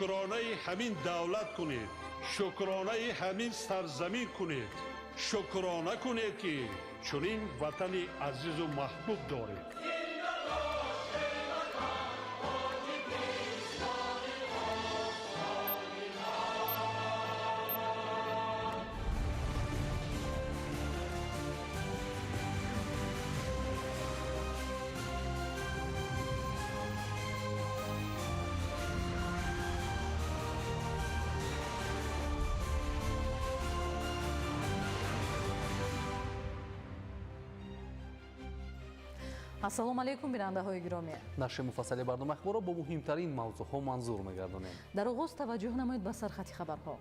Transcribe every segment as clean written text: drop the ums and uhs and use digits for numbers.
شکرانه همین دولت کنید، شکرانه همین سرزمین کنید. شکرانه کنید که چنین وطن عزیز و محبوب دارید. ассалому алайкум бинандаҳои гиромӣ. нашри муфассали барнома ахборро бо муҳимтарин мавзӯъҳо манзур мегардонем. дар оғоз таваҷҷӯҳ намоед ба сархати хабарҳо.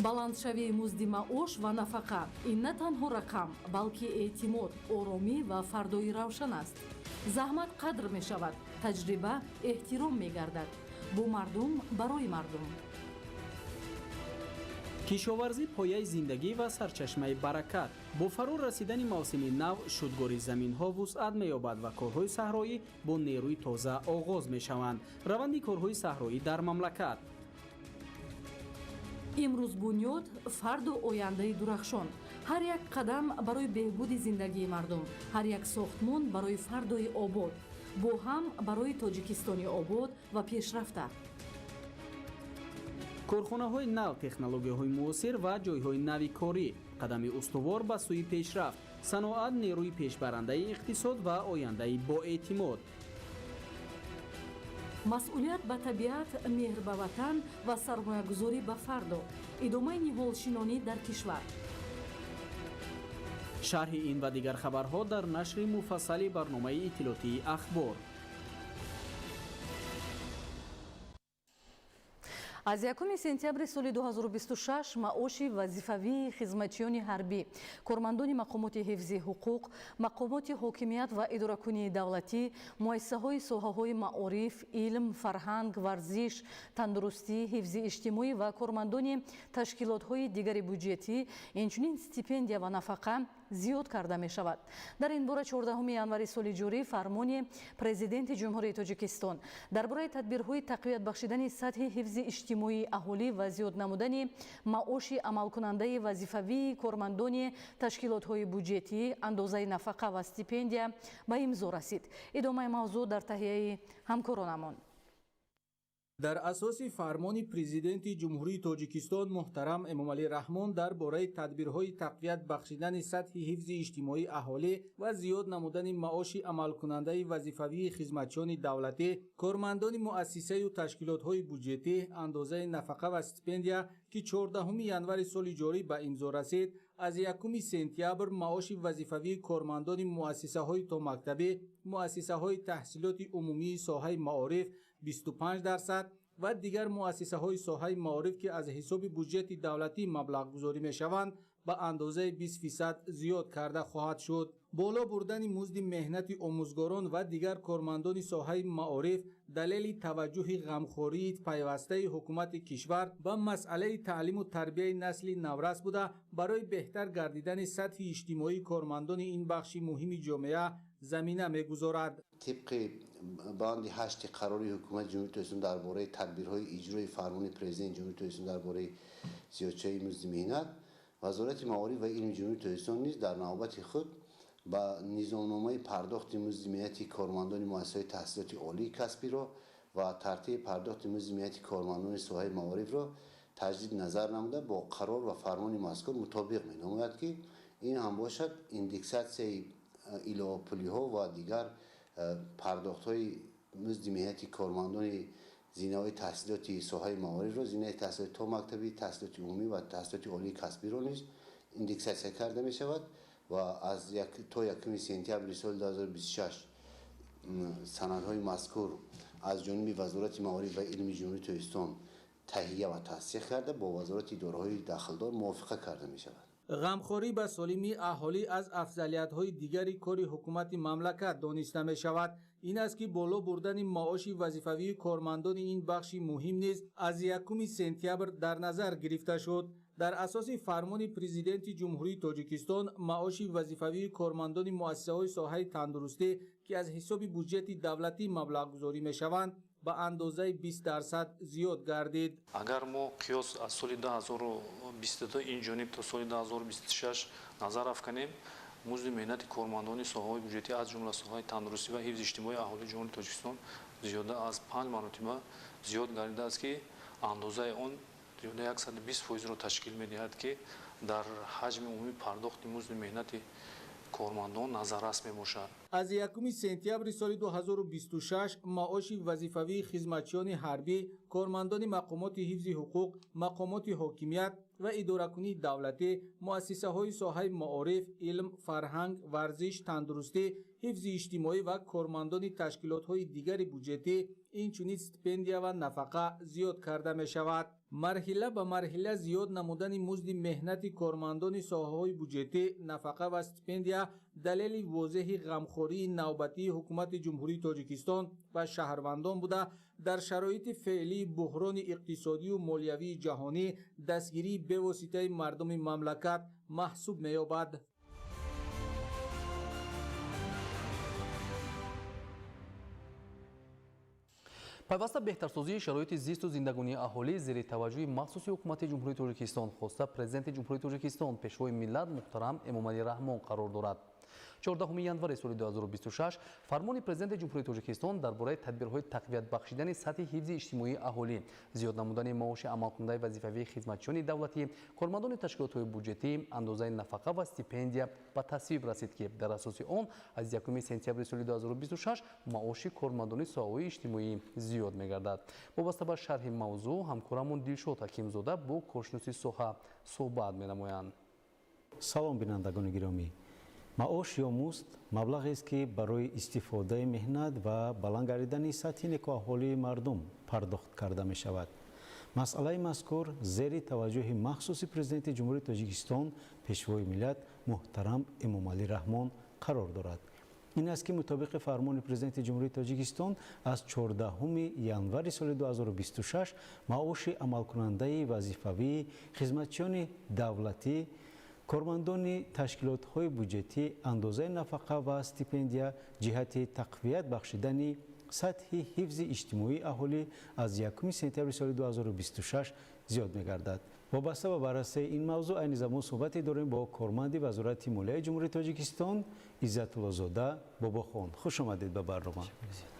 баландшавии музди маош ва нафақа ин на танҳо рақам, балки эътимод, оромӣ ва фардои равшан аст. заҳмат қадр мешавад, таҷриба эҳтиром мегардад. бо мардум барои мардум. кишоварзӣ пояи зиндагӣ ва сарчашмаи баракат. бо фаро расидани мавсими нав шудгори заминҳо вусъат меёбад ва корҳои саҳроӣ бо нерӯи тоза оғоз мешаванд. раванди корҳои саҳроӣ дар мамлакат. имрӯз бунёд, фарду ояндаи дурахшон. ҳар як қадам барои беҳбуди зиндагии мардум, ҳар як сохтмон барои фардои обод, бо ҳам барои тоҷикистони обод ва пешрафта. корхонаҳои нав, технологияҳои муосир ва ҷойҳои нави корӣ, қадами устувор ба сӯи пешрафт, саноат нерӯи пешбарандаи иқтисод ва ояндаи боэътимод. масъулият ба табиат, меҳр ба ватан ва сармоягузорӣ ба фардо. идомаи ниҳолшинонӣ дар кишвар. шарҳи ин ва дигар хабарҳо дар нашри муфассали барномаи иттилоотии ахбор. аз 1 сентябри соли 2026 маоши вазифавии хизматчиёни ҳарбӣ, кормандони мақомоти ҳифзи ҳуқуқ, мақомоти ҳокимият ва идоракунии давлатӣ, муассисаҳои соҳаҳои маориф, илм, фарҳанг, варзиш, тандурустӣ, ҳифзи иҷтимоӣ ва кормандони ташкилотҳои дигари бюҷетӣ, инчунин стипендия ва нафақа зиёд карда мешавад. дар ин бора 14 январи соли ҷорӣ фармони президенти ҷумҳурии Тоҷикистон дар бораи тадбирҳои тақвият бахшидани сатҳи ҳифзи иҷтимоии аҳолӣ ва зиёд намудани маоши амалкунандаи вазифавии кормандони ташкилотҳои бюҷетӣ, андозаи нафақа ва стипендия ба имзо расид. идомаи мавзӯъ дар таҳияи ҳамкоронамон. дар асоси фармони президенти ҷумҳурии Тоҷикистон муҳтарам Эмомалӣ Раҳмон дар бораи тадбирҳои тақвият бахшидани сатҳи ҳифзи иҷтимоии аҳолӣ ва зиёд намудани маоши амалкунандаи вазифавии хизматчиёни давлатӣ, кормандони муассисаю ташкилотҳои бюҷетӣ, андозаи нафақа ва стипендия, ки 14 январи соли ҷорӣ ба имзо расид, аз 1 сентябр маоши вазифавии кормандони муассисаҳои томактабӣ, муассисаҳои таҳсилоти умумии соҳаи маориф 25% ва дигар муассисаҳои соҳаи маориф, ки аз ҳисоби бюҷети давлатӣ маблағгузорӣ мешаванд, ба андозаи 20% зиёд карда хоҳад шуд. боло бурдани музди меҳнати омӯзгорон ва дигар кормандони соҳаи маориф далели таваҷҷӯҳи ғамхории пайвастаи ҳукумати кишвар ба масъалаи таълиму тарбияи насли наврас буда, барои беҳтар гардидани сатҳи иҷтимоии кормандони ин бахши муҳими ҷомеа замина мегузорад. طبق بند 8 قراری حکومت جمهوری توسعه درباره تدبیرهای اجرای فرمان پرزیدنت جمهوری توسعه درباره زیادشویی مزد مهنت، وزارت معارف و علم جمهوری توسعه نیز در نوبت خود با نظامنامه پرداخت مزد مهنت کارمندان مؤسسات تحصیلات عالی کسبی را و ترتیب پرداخت مزد مهنت کارمندان ساحه معارف را تجدید نظر نموده با قرار و فرمان مذکور مطابق می‌نماید که این هم باشد ایندکساسیون ایلاپولی ها و دیگر پرداخت های مزد مهنت کارمندان زینه‌های تحصیلاتی ساحه معارف را، زینه تحصیلات تا مکتبی، تحصیلات عمومی و تحصیلات عالی کسبی را نیز ایندکساسیون کرده می شود و از تا 1 سپتامبر سال 2026 سندهای مذکور از جانب وزارت معارف و علم جمهوری توسعه تهیه و تصدیق کرده با وزارت اداره‌های داخلدار موافقه کرده می شود. غمخوری به سالمی اهالی از افضلیت‌های دیگری کاری حکومت مملکت دانسته می شود. این است که بالا بردن معاش وظیفوی کارمندان این بخش مهم نیز از 1 سپتامبر در نظر گرفته شد. در اساس فرمان پرزیدنت جمهوری تاجیکستان، معاش وظیفوی کارمندان مؤسسه‌های ساحه تندرستی که از حساب بودجه دولتی مبلغ گذاری می شوند به اندازه 20% زیاد گردید. اگر ما قیاس از سال 2022 این جانب تا سال 2026 نظر افکنیم، مزد مهنت کارمندان ساحه‌های بودجتی از جمله ساحه تندرستی و حفظ اجتماعی اهالی جمهوری تاجیکستان زیاده از 5 مرتبه زیاد گردیده است که اندازه آن زیاده 120% را تشکیل می‌دهد که در حجم عمومی پرداخت مزد مهنت کارمندان نظررس میباشد. از 1 سپتامبر سال 2026 معاش وظیفوی خدمتیان حربی، کارمندان مقامات حفظ حقوق، مقامات حاکمیت و اداره‌کنی دولتی، مؤسسه‌های ساحه معارف، علم، فرهنگ، ورزش، تندرستی، حفظ اجتماعی و کارمندان تشکیلات‌های دیگر بودجتی اینچنین استیپندیا و نفقه زیاد کرده می‌شود. مرحله به مرحله زیاد نمودن مزد مهنت کارمندان ساحه‌های بودجتی، نفقه و استیپندیا دلیل واضح غمخوری نوبتی حکومت جمهوری تاجیکستان و شهروندان بوده در شرایط فعلی بحران اقتصادی و مالیوی جهانی دستگیری به واسطه مردم مملکت محسوب می‌یابد. پیوسته بهترسازی شرایط زیست و زندگانی اهالی زیر توجه مخصوص حکومت جمهوری تاجیکستان خواسته پرزیدنت جمهوری تاجیکستان پیشوای ملت محترم امامعلی رحمان قرار دارد. 14 ینور سال 2026 فرمان پرزیدنت جمهوری تاجیکستان درباره تدبیرهای تقویت بخشیدن سطح حفظ اجتماعی اهالی، زیاد نمودن معاش عملکننده وظیفوی خدمتچیان دولتی، کارمندان تشکیلات‌های بودجتی، اندازه نفقه و استیپندیا به تصویب رسید که در اساس آن از 1 سپتامبر سال 2026 معاش کارمندان ساحه‌های اجتماعی زیاد می‌گردد. وابسته به شرح موضوع همکارمون دلشاد حکیمزاده با کارشناسی ساحه صحبت می‌نمایند. سلام بینندگان گرامی. معاش یا مزد مبلغی است که برای استفاده مهنت و بلند گردیدن سطح نیکوحالی مردم پرداخت کرده می شود. مسئله مذکور زیر توجه مخصوص پرزیدنت جمهوری تاجیکستان پیشوای ملت محترم امامعلی رحمان قرار دارد. این است که مطابق فرمان پرزیدنت جمهوری تاجیکستان از 14 ینور سال 2026 معاش عملکننده وظیفوی خدمتچیان دولتی، کارمندان تشکیلات‌های بودجتی، اندازه نفقه و استیپندیا جهت تقویت بخشیدن سطح حفظ اجتماعی اهالی از 1 سپتامبر سال 2026 زیاد می‌گردد. وابسته به بررسی این موضوع این زمان صحبتی داریم با کارمند وزارت مالیه جمهوری تاجیکستان عزت‌الله زاده باباخان. خوش آمدید به برنامه.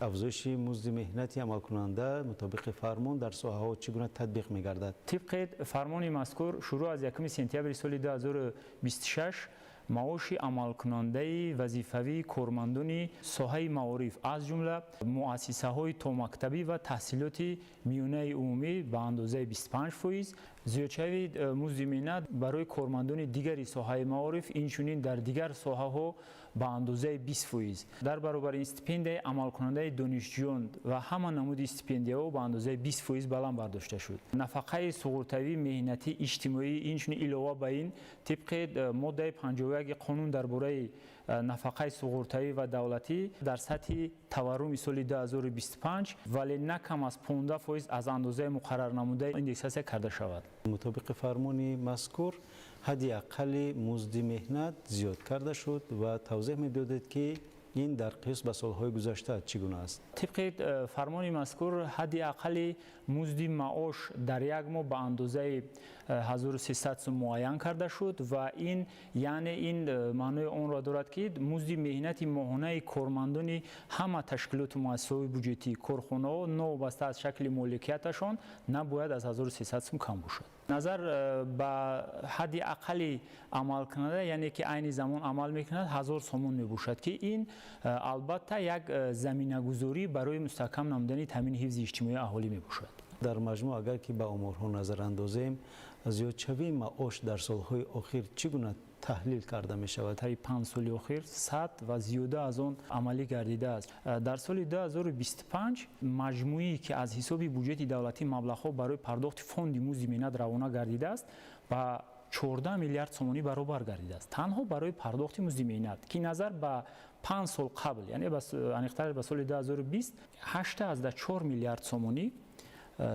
افزایش مزد مهنتی عملکننده مطابق فرمان در ساحه‌ها چگونه تطبیق می‌گردد؟ طبق فرمان مذکور شروع از 1 سپتامبر سال 2026 معاش عملکننده وظیفوی کارمندان ساحه معارف از جمله مؤسسه‌های تا مکتبی و تحصیلات میانه عمومی به اندازه 25%، زیادشوی مزد مهنت برای کارمندان دیگر ساحه معارف اینچنین در دیگر ساحه‌ها به اندازه 20%. در برابر استیپند عملکننده دانشجویان و همه نمود استیپندی‌ها به اندازه 20% بلند برداشته شد. نفقه سقوطی مهنتی اجتماعی اینچنین علاوه بر این طبق ماده 51 قانون درباره نفقه سقوطی و دولتی در سطح تورم سال 2025 ولی نه کم از 15% از اندازه مقرر نموده ایندکساسیون کرده شود. مطابق فرمان مذکور حد اقل مزد مهنت زیاد کرده شد و توضیح می‌دادید که این در قیاس به سالهای گذشته چگونه است؟ طبق فرمان مذکور حد اقل مزد معاش در یک ماه به اندازه 1300 سوم معین کرده شد و این یعنی این معنای آن را دارد که مزد مهنت ماهانه کارمندان همه تشکیلات مؤسسه‌های بودجتی کارخانه‌ها نوبسته از شکل مالکیتشان نباید از 1300 سوم کم باشد. نظر به حد اقل عمل کننده یعنی که عین زمان عمل میکند 1000 سوم میباشد که این البته یک زمینه گذاری برای مستحکم نمودن تامین حفظ اجتماعی اهالی میباشد. در مجموع اگر که به آمارها نظر اندازیم زیادشوی معاش در سالهای اخیر چگونه تحلیل کرده می شود؟ طی 5 سال اخیر 100 و زیاده از آن عملی گردیده است. در سال 2025 مجموعی که از حساب بودجت دولتی مبلغ‌ها برای پرداخت فوند مزد مهنت روانه گردیده است با 14 میلیارد سومانی برابر گردیده است. تنها برای پرداخت مزد مهنت که نظر به 5 سال قبل یعنی انیقتر به سال 2020 8.4 میلیارد سومانی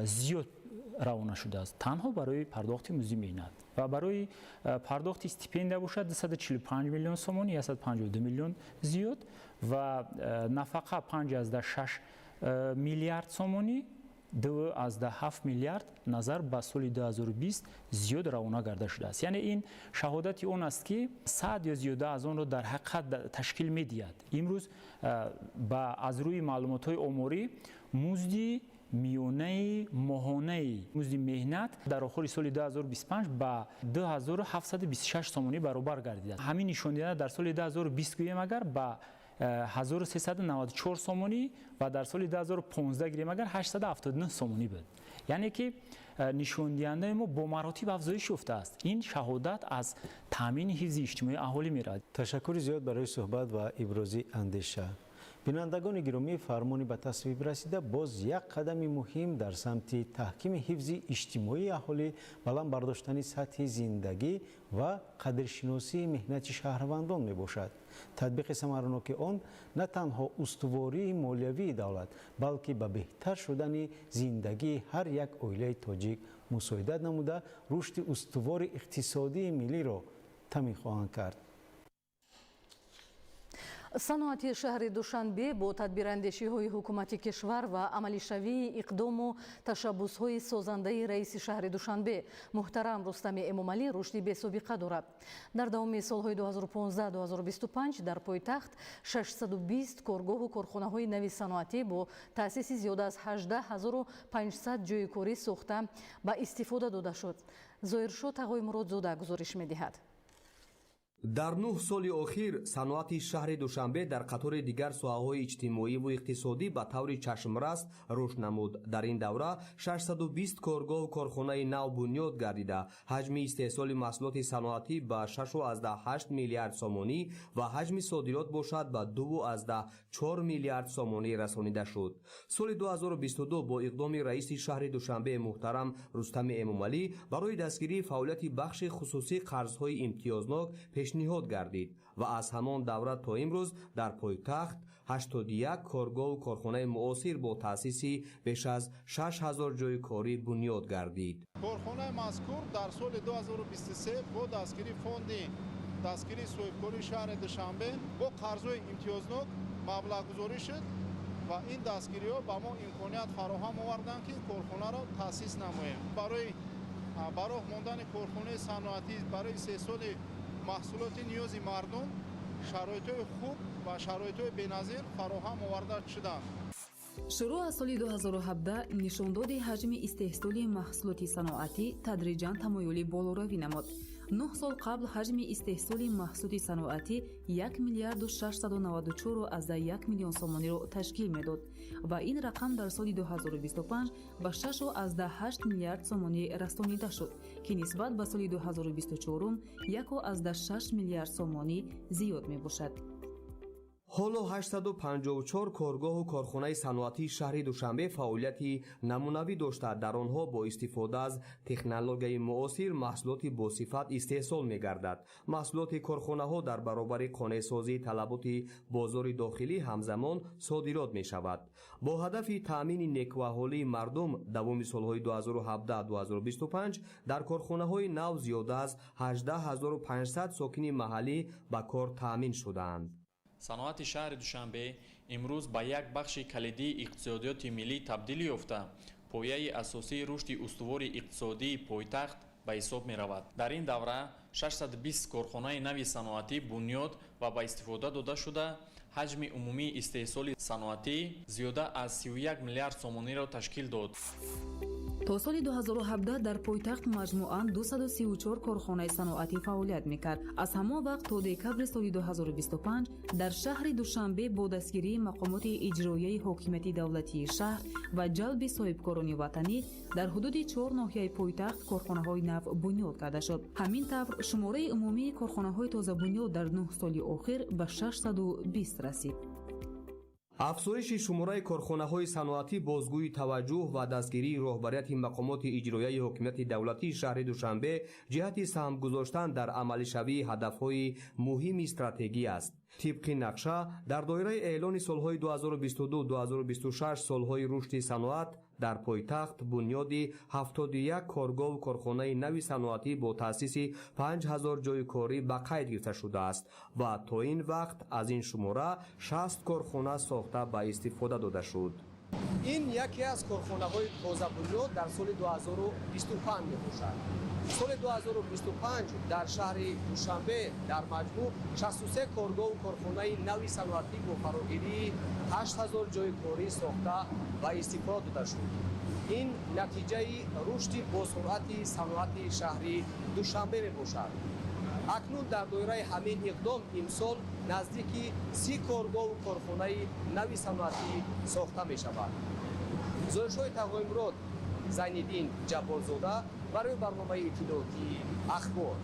زیاد равона шудааст танҳо барои пардохти музди меҳнат ва барои пардохти стипендия бошад 245 миллион сомонӣ 152 миллион зиёд ва нафақа 5,6 миллиард сомонӣ 2,7 миллиард назар ба соли 2020 зиёд равона гарда шудааст. Яъне ин шаҳодати он аст ки сад ё зиёда аз онро дар ҳақиқат ташкил медиҳад. Имрӯз аз рӯи маълумотҳои оморӣ музди миёнаи моҳонаи музди меҳнат дар охири соли 2025 ба 2726 сомонӣ баробар гардида. Ҳамин нишондиҳанда дар соли 2020 гӯем агар ба 1394 сомонӣ ва дар соли 2015 гирем агар 879 сомонӣ буд. Яъне ки нишондиҳандаи мо бо маротиб афзоиш ёфтааст. Ин шаҳодат аз таъмини ҳифзи иҷтимоии аҳолӣ меравад. ташаккури зиёд барои суҳбат ва ибрози андеша. бинандагони гиромӣ, фармони ба тасвиб расида боз як қадами муҳим дар самти таҳкими ҳифзи иҷтимоии аҳолӣ, баланд бардоштани сатҳи зиндагӣ ва қадршиносии меҳнати шаҳрвандон мебошад. татбиқи самараноки он на танҳо устувории молиявии давлат, балки ба беҳтар шудани зиндагии ҳар як оилаи тоҷик мусоидат намуда, рушди устувори иқтисодии миллиро тамин хоҳанд кард. саноати шаҳри душанбе бо тадбирандешиҳои ҳукумати кишвар ва амалишавии иқдому ташаббусҳои созандаи раиси шаҳри душанбе муҳтарам Рустами Эмомалӣ рушди бесобиқа дорад. дар давоми солҳои 2015-2025 дар пойтахт 620 коргоҳу корхонаҳои нави саноатӣ бо таъсиси зиёда аз 18500 ҷойи корӣ сохта ба истифода дода шуд. зоиршод Тағои Муродзода гузориш медиҳад. дар 9 соли охир саноати шаҳри Душанбе дар қатори дигар соҳаҳои иҷтимоиву иқтисодӣ ба таври чашмрас рушд намуд. Дар ин давра 620 коргоҳу корхонаи нав бунёд гардида, ҳаҷми истеҳсоли маҳсулоти саноатӣ ба 6,8 миллиард сомонӣ ва ҳаҷми содирот бошад ба 2,4 миллиард сомонӣ расонида шуд. соли 2022 бо иқдоми раиси шаҳри Душанбе муҳтарам Рустами Эмомалӣ барои дастгирии фаъолияти бахши хусусӣ қарзҳои имтиёзнок пешниҳод гардид ва аз ҳамон давра то имрӯз дар пойтахт 81 коргоҳу корхонаи муосир бо таъсиси беш аз 6000 ҷойи корӣ бунёд гардид. корхонаи мазкур дар соли 2023 бо дастгирии фонди дастгирии соҳибкории шаҳри Душанбе бо қарзҳои имтиёзнок маблағгузорӣ шуд ва ин дастгириҳо ба мо имконият фароҳам оварданд ки корхонаро таъсис намоем. барои бароҳ мондани корхонаи саноатӣ барои истеҳсоли маҳсулоти ниёзи мардум шароитҳои хуб ва шароитҳои беназир фароҳам оварда шуданд. шурӯъ аз соли 2017 нишондоди ҳаҷми истеҳсоли маҳсулоти саноатӣ тадриҷан тамоюли болоравӣ намуд. 9 сол қабл ҳаҷми истеҳсоли маҳсулоти саноатӣ 1 миллиарду 694,1 миллион сомониро ташкил медод ва ин рақам дар соли 2025 ба 6,8 миллиард сомонӣ расонида шуд, ки нисбат ба соли 2024 1,6 миллиард сомонӣ зиёд мебошад. ҳоло 854 коргоҳу корхонаи саноатии шаҳри Душанбе фаъолияти намунавӣ дошта, дар онҳо бо истифода аз технологияи муосир маҳсулоти босифат истеҳсол мегардад. маҳсулоти корхонаҳо дар баробари қонеъсозии талаботи бозори дохилӣ ҳамзамон содирот мешавад. бо ҳадафи таъмини некуаҳолии мардум давоми солҳои 2017-2025 дар корхонаҳои нав зиёда аз 18500 сокини маҳаллӣ ба кор таъмин шудаанд. саноати шаҳри Душанбе имрӯз ба як бахши калидии иқтисодиёти миллӣ табдилӣ ёфта, пояи асосии рушди устувори иқтисодии пойтахт ба ҳисоб меравад. дар ин давра 620 корхонаи нави саноатӣ бунёд ва ба истифода дода шуда, ҳаҷми умумии истеҳсоли саноатӣ зиёда аз 31 миллиард сомониро ташкил дод. то соли 2017 дар пойтахт маҷмуан 234 корхонаи саноатӣ фаъолият мекард. аз ҳамон вақт то декабри соли 2025 дар шаҳри Душанбе бо дастгирии мақомоти иҷроияи ҳокимияти давлатии шаҳр ва ҷалби соҳибкорони ватанӣ дар ҳудуди 4 ноҳияи пойтахт корхонаҳои нав бунёд карда шуд. ҳамин тавр шумораи умумии корхонаҳои тозабунёд дар 9 соли охир ба 620 расид. афзоиши шумораи корхонаҳои саноатӣ бозгӯи таваҷҷӯҳ ва дастгирии роҳбарияти мақомоти иҷроияи ҳокимияти давлатии шаҳри Душанбе ҷиҳати саҳм гузоштан дар амалишавии ҳадафҳои муҳими стратегӣ аст. طبق نقشه در دایره اعلان سالهای 2022-2026 سالهای رشد صنعت در پایتخت بنیادی 71 کارگاه و کارخانه نوی صنعتی با تأسیس 5000 جای کاری به قید گرفته شده است و تا این وقت از این شماره 60 کارخانه ساخته به استفاده داده شد. این یکی از کارخانه‌های تازه بنیاد در سال 2025 میباشد. سال 2025 در شهر دوشنبه در مجموع 63 کارگاه و کارخانه نوی صنعتی با فراگیری 8000 جای کاری ساخته و استفاده داده شد. این نتیجه رشد با سرعت صنعت شهر دوشنبه میباشد. اکنون در دایره همین اقدام امسال نزدیک 30 کارگاه و کارخانه نوی صنعتی ساخته می شود. زایش‌های تقویمراد زین‌الدین جبارزاده برای برنامه اطلاعاتی اخبار.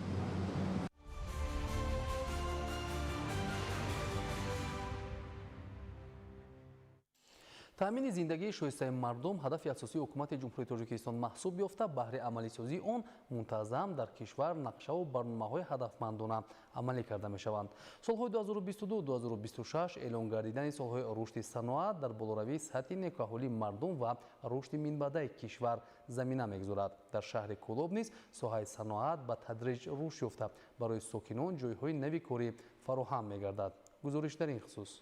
تأمین زندگی شایسته مردم هدف اساسی حکومت جمهوری تاجیکستان محسوب یافته بهر عملی سازی آن منتظم در کشور نقشه و برنامه‌های هدفمندانه عملی کرده می‌شوند. سالهای 2022-2026 اعلان گردیدن سالهای رشد صنعت در بالوروی سطح نیکوحالی مردم و رشد منبعد کشور زمینه می‌گذارد. در شهر کولوب نیز ساحه صنعت به تدریج رشد یافته برای ساکنان جای‌های نوی کاری فراهم می‌گردد. گزارش در این خصوص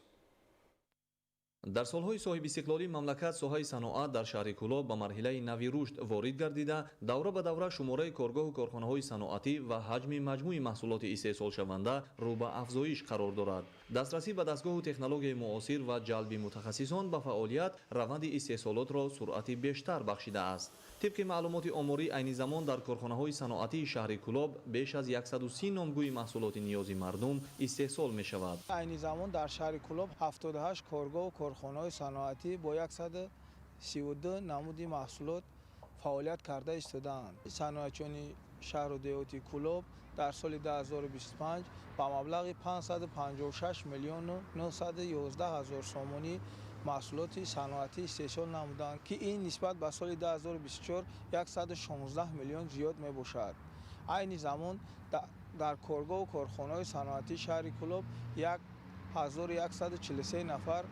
در سالهای صاحب استقلالی مملکت ساحه صنعت در شهر کولوب به مرحله نوی رشد وارد گردیده دوره به دوره شماره کارگاه و کارخانه‌های صنعتی و حجم مجموع محصولات استحصال شونده رو به افزایش قرار دارد. دسترسی به دستگاه و تکنولوژی معاصر و جلب متخصصان به فعالیت روند استحصالات را سرعت بیشتر بخشیده است. طبق معلومات آماری عین زمان در کارخانه‌های صنعتی شهر کولوب بیش از 130 نامگوی محصولات نیازی مردم استحصال می‌شود. عین زمان در شهر کولوب 78 کارگاه و کارخانه‌های صنعتی با 132 نمودی محصولات فعالیت کرده ایستادند. صنایعچیان شهر و دیهاتی کولوب در سال 2025 با مبلغ 556 میلیون و 911 هزار سامانی محصولات صنعتی استحصال نمودند که این نسبت به سال 2024 116 میلیون زیاد می باشد. عین زمان در کارگاه و کارخانه‌های صنعتی شهر کولوب 1143 نفر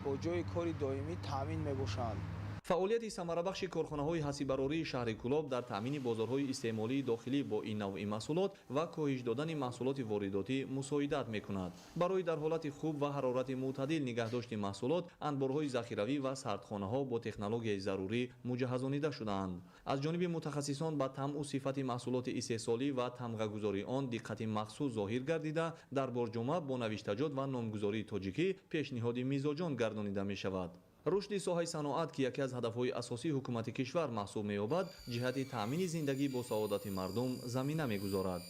با جای کاری دائمی تامین می باشند. فعالیت ثمره‌بخش کارخانه‌های حسیبراری شهر کولوب در تامین بازارهای استعمالی داخلی با این نوع محصولات و کاهش دادن محصولات وارداتی مساعدت می‌کند. برای در حالت خوب و حرارت معتدل نگهداشت محصولات انبارهای ذخیروی و سردخانه‌ها با تکنولوژی ضروری مجهزانیده شده‌اند. از جانب متخصصان به طعم و صفت محصولات استحصالی و تمغه‌گذاری آن دقت مخصوص ظاهر گردیده در برجامه با نوشتجات و نامگذاری تاجیکی پیشنهاد میزاجان گردانیده می‌شود. رشد ساحه صنعت که یکی از هدفهای اساسی حکومت کشور محسوب می‌یابد جهت تأمین زندگی با سعادت مردم زمینه می‌گذارد.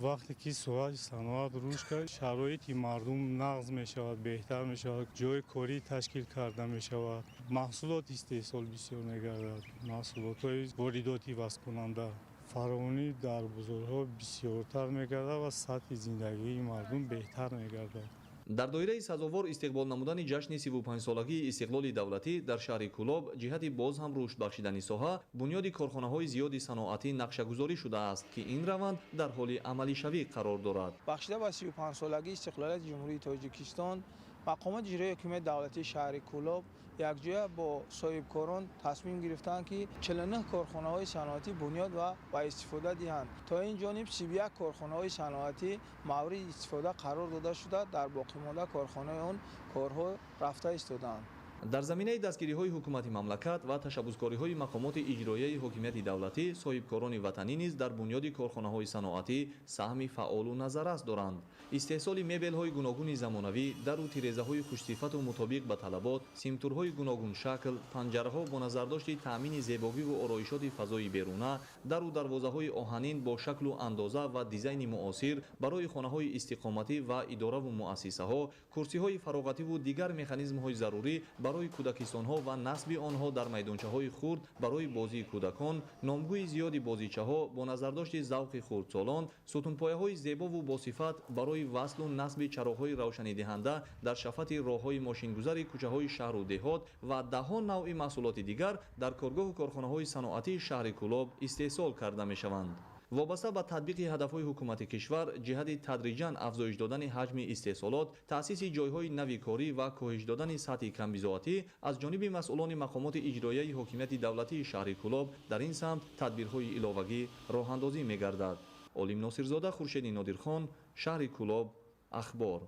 وقتی که ساحه صنعت رشد کرد شرایط مردم نقض می‌شود، بهتر می‌شود، جای کاری تشکیل کرده می‌شود، محصولات استحصال بسیار می‌گردد، محصولات وارداتی وصل کننده فراوانی در بازارها بسیارتر می‌گردد و سطح زندگی مردم بهتر می‌گردد. در دایره سزاوار استقبال نمودن جشن 35 سالگی استقلال دولتی در شهر کولوب جهت باز هم رشد بخشیدن ساحه بنیاد کارخانه‌های زیادی صنعتی نقشه‌گذاری شده است که این روند در حال عملی شوی قرار دارد. بخشیده به 35 سالگی استقلال جمهوری تاجیکستان مقامات اجرایی حکومت دولتی شهر کولوب یکجا با صاحبکاران تصمیم گرفتند که 49 کارخانه‌های صنعتی بنیاد و استفاده دهند. تا این جانب 31 کارخانه‌های صنعتی مورد استفاده قرار داده شده، در باقی مانده کارخانه آن کارها رفته ایستادند. در زمینه دستگیری‌های حکومت مملکت و تشبثکاری‌های مقامات اجرایی حکومت دولتی صاحبکاران وطنی نیز در بنیاد کارخانه‌های صنعتی سهم فعال و نظررس دارند. استحصال مبل‌های گوناگون زمانوی در و تیره‌های خوش‌صفت و مطابق به طلبات، سیمتورهای گوناگون شکل، پنجره‌ها با نظرداشت تأمین زیبایی و آرایشات فضای بیرونه، در و دروازه‌های آهنین با شکل و اندازه و دیزاین معاصر برای خانه‌های استقامتی و اداره و مؤسسه‌ها، کرسی‌های فراغتی و دیگر مکانیزم‌های ضروری برای کودکستان‌ها و نصب آنها در میدانچه‌های خرد برای بازی کودکان، نامگوی زیادی بازیچه‌ها با نظرداشت ذوق خردسالان، ستونپایه‌های زیبا و با صفت برای وصل و نصب چراغ‌های روشنی دهنده در شفط راه‌های ماشین‌گذار کوچه‌های شهر و دهات و ده‌ها نوع محصولات دیگر در کارگاه و کارخانه‌های صنعتی شهر کولوب استحصال کرده می‌شوند. وابسته به تطبیق هدفهای حکومت کشور جهت تدریجاً افزایش دادن حجم استحصالات، تأسیس جایهای نوی کاری و کاهش دادن سطح کمبزاعتی از جانب مسئولان مقامات اجرایی حاکمیت دولتی شهر کلاب در این سمت تدبیرهای علاوگی راه اندازی می‌گردد. علیم ناصرزاده، خورشید نادرخان، شهر کلاب، اخبار.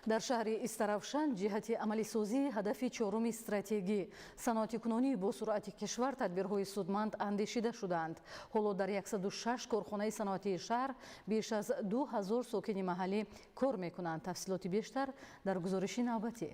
در شهر استرافشان جهت عملی سازی هدف چهارم استراتژی صنعت کنونی با سرعت کشور تدبیرهای سودمند اندیشیده شدند. حالا در 106 کارخانه صنعتی شهر بیش از 2000 ساکن محلی کار میکنند. تفصیلات بیشتر در گزارش نوبتی.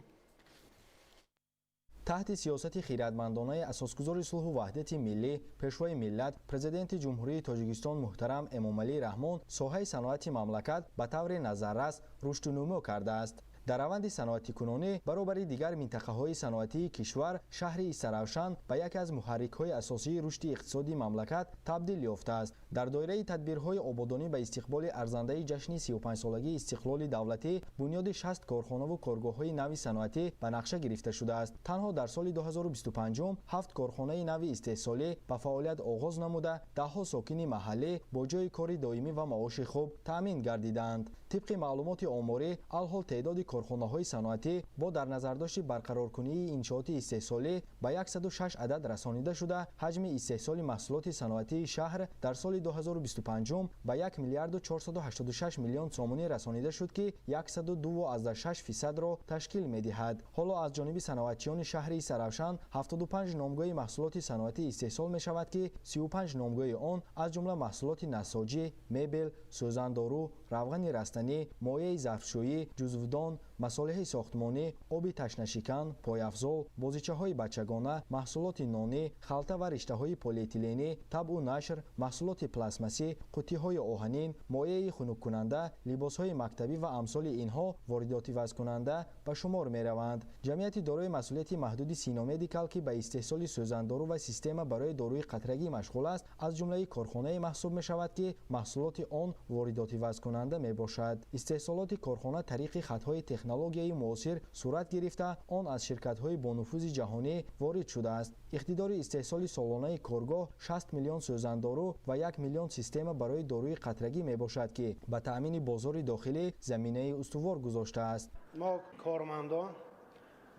تحت سیاست خیرتمندانه اساسگزار صلح و وحدت ملی پیشوای ملت پرزیدنت جمهوری تاجیکستان محترم امامعلی رحمان ساحه صنعت مملکت به طور نظررس رشد و نمو کرده است. در روند صنعتی کنونی برابری دیگر منطقه‌های صنعتی کشور شهر استرافشان به یک از محرک‌های اساسی رشد اقتصادی مملکت تبدیل یافته است. در دایره تدبیرهای آبادانی به استقبال ارزنده جشن 35 سالگی استقلال دولتی بنیاد 60 کارخانه و کارگاه‌های نوی صنعتی به نقشه گرفته شده است. تنها در سال 2025 7 کارخانه نوی استحصالی به فعالیت آغاز نموده، ده‌ها ساکن محلی با جای کار دائمی و معاش خوب تامین گردیدند. طبق معلومات آماری الحال تعداد کارخانه‌های صنعتی با در نظر داشت برقرارکنی انشاءات استحصالی به 106 عدد رسانیده شده، حجم استحصال محصولات صنعتی شهر در سال 2025 به 1 میلیارد و 486 میلیون سومانی رسانیده شد که 102.6% را تشکیل می‌دهد. حالا از جانب صنعتچیان شهر استرافشان 75 نامگاه محصولات صنعتی استحصال می‌شود که 35 نامگاه آن از جمله محصولات نساجی، مبل، سوزندارو، روغن رستنی، مایع ظرفشویی، جزودان، مصالح ساختمانی، آب تشنه‌شکن، پایافزال، بازیچه‌های بچگانه، محصولات نانی، خلطه و رشته‌های پلی‌اتیلنی، طبع و نشر، محصولات پلاستماسی، قوطی‌های آهنین، مایع خنک‌کننده، لباس‌های مکتبی و امثال اینها واردات وضع کننده به شمار می‌روند. جمعیت دارای مسئولیت محدود سینا مدیکال که به استحصال سوزندارو و سیستم برای داروی قطرگی مشغول است، از جمله کارخانه محسوب می‌شود که محصولات آن واردات وضع کننده میباشد. استحصالات کارخانه طریق خطهای تکنولوژی معاصر صورت گرفته، آن از شرکت‌های با نفوذ جهانی وارد شده است. اقتدار استحصال سالانه کارگاه 60 میلیون سوزندارو و 1 میلیون سیستم برای داروی قطرگی میباشد که به تأمین بازار داخلی زمینه استوار گذاشته است. ما کارمندان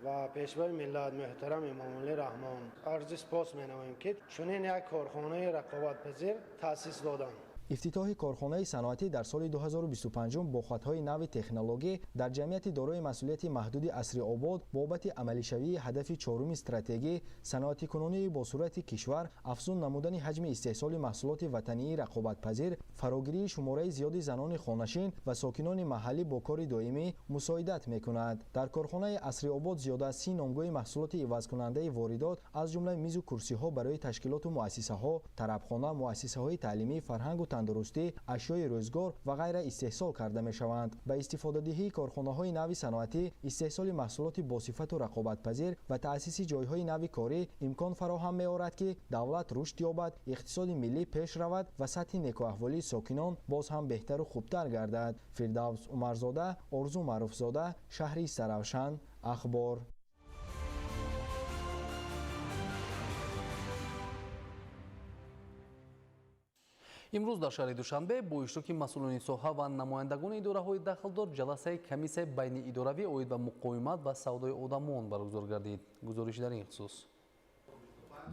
و پیشوای ملت محترم امامعلی رحمان عرض سپاس می‌نماییم که چنین یک کارخانه رقابت‌پذیر تأسیس دادند. افتتاح کارخانه صنعتی در سال 2025 با خطهای نو تکنولوژی در جمعیت دارای مسئولیت محدود عصری آباد بابت عملی شوی هدف چهارم استراتژی صنعتی کنونی با صورت کشور افزون نمودن حجم استحصال محصولات وطنی رقابت‌پذیر، فراگیری شماره زیاد زنان خانه‌نشین و ساکنان محلی با کار دائمی مساعدت می‌کند. در کارخانه عصری آباد زیاد از 30 نامگاه محصولات عوض کننده واردات از جمله میز و کرسی‌ها برای تشکیلات و مؤسسه‌ها، طربخانه، مؤسسه‌های تعلیمی، فرهنگ و تندرستی، اشیای روزگار و غیره استحصال کرده می‌شوند. به استفاده دهی کارخانه‌های نوی صنعتی، استحصال محصولات با صفت و رقابت‌پذیر و تأسیس جای‌های نوی کاری امکان فراهم می‌آورد که دولت رشد یابد، اقتصاد ملی پیش رود و سطح نیکوحوالی ساکنان باز هم بهتر و خوبتر گردد. فردوس عمرزاده، آرزو معروفزاده، شهر استرافشان، اخبار. امروز در شهر دوشنبه با اشتراک مسئولان ساحه و نمایندگان اداره‌های داخلدار جلسه کمیسیون بین اداروی اوید به مقاومت و سودای آدمان برگزار گردید. گزارش در این خصوص.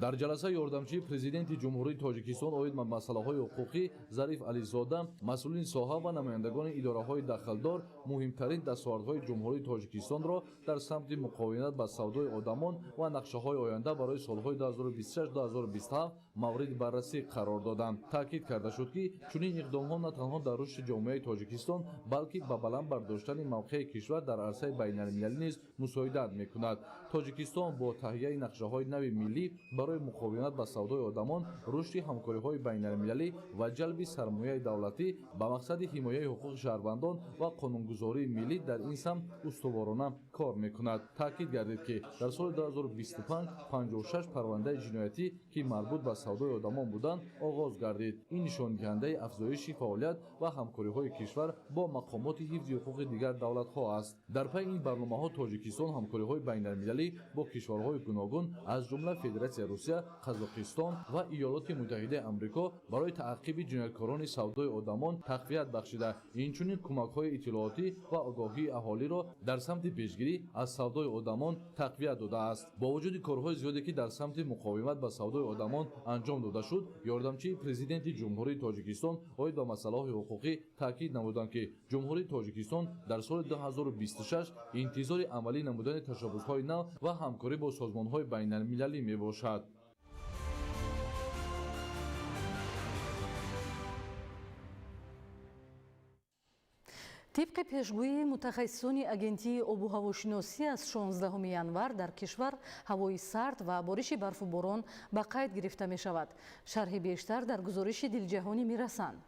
در جلسه یاردمچی پرزیدنت جمهوری تاجیکستان اوید به مسائل حقوقی ظریف علیزاده مسئولین ساحه و نمایندگان اداره‌های داخلدار مهمترین دستاوردهای جمهوری تاجیکستان را در سمت مقاومت با سودای آدمان و نقشه‌های آینده برای سالهای 2026-2027 مورد بررسی قرار دادند. تاکید کرده شد که چنین اقدام‌ها نه تنها در رشد جامعه تاجیکستان بلکه به بلند برداشتن موقع کشور در عرصه بین‌المللی نیز مساعدت می‌کند. تاجیکستان با تهیه نقشه‌های نوی ملی برای مقاومت با سودای آدمان، رشد همکاری‌های بین‌المللی و جلب سرمایه دولتی به مقصد حمایت حقوق شهروندان و قانونگذاری сармайягузории миллӣ дар ин самт устуворона кор мекунад. таъкид гардид ки дар соли 2025 56 парвандаи ҷиноятӣ ки марбут ба савдои одамон буданд оғоз гардид. ин нишондиҳандаи афзоиши фаъолият ва ҳамкориҳои кишвар бо мақомоти ҳифзи ҳуқуқи дигар давлатҳо аст. дар пайи ин барномаҳо тоҷикистон ҳамкориҳои байналмилалӣ бо кишварҳои гуногун аз ҷумла федератсияи русия, қазоқистон ва иёлоти муттаҳидаи амрико барои таъқиби ҷинояткорони савдои одамон тақвият бахшида, инчунин кӯмакҳои иттилоотӣ ва огоҳии аҳолиро дар самти пешгирӣ аз савдои одамон тақвият додааст. бо вуҷуди корҳои зиёде ки дар самти муқовимат ба савдои одамон анҷом дода шуд, ёрдамчии президенти ҷумҳурии тоҷикистон оид ба масъалаҳои ҳуқуқӣ таъкид намуданд ки ҷумҳурии тоҷикистон дар соли 2026 интизори амалӣ намудани ташаббусҳои нав ва ҳамкорӣ бо созмонҳои байналмилалӣ мебошад. طبق پیشگویی متخصصان اگنتی آب و هواشناسی از 16 ینور در کشور هوای سرد و بارش برف و باران به قید گرفته می شود. شرح بیشتر در گزارش دلجهانی می رسند.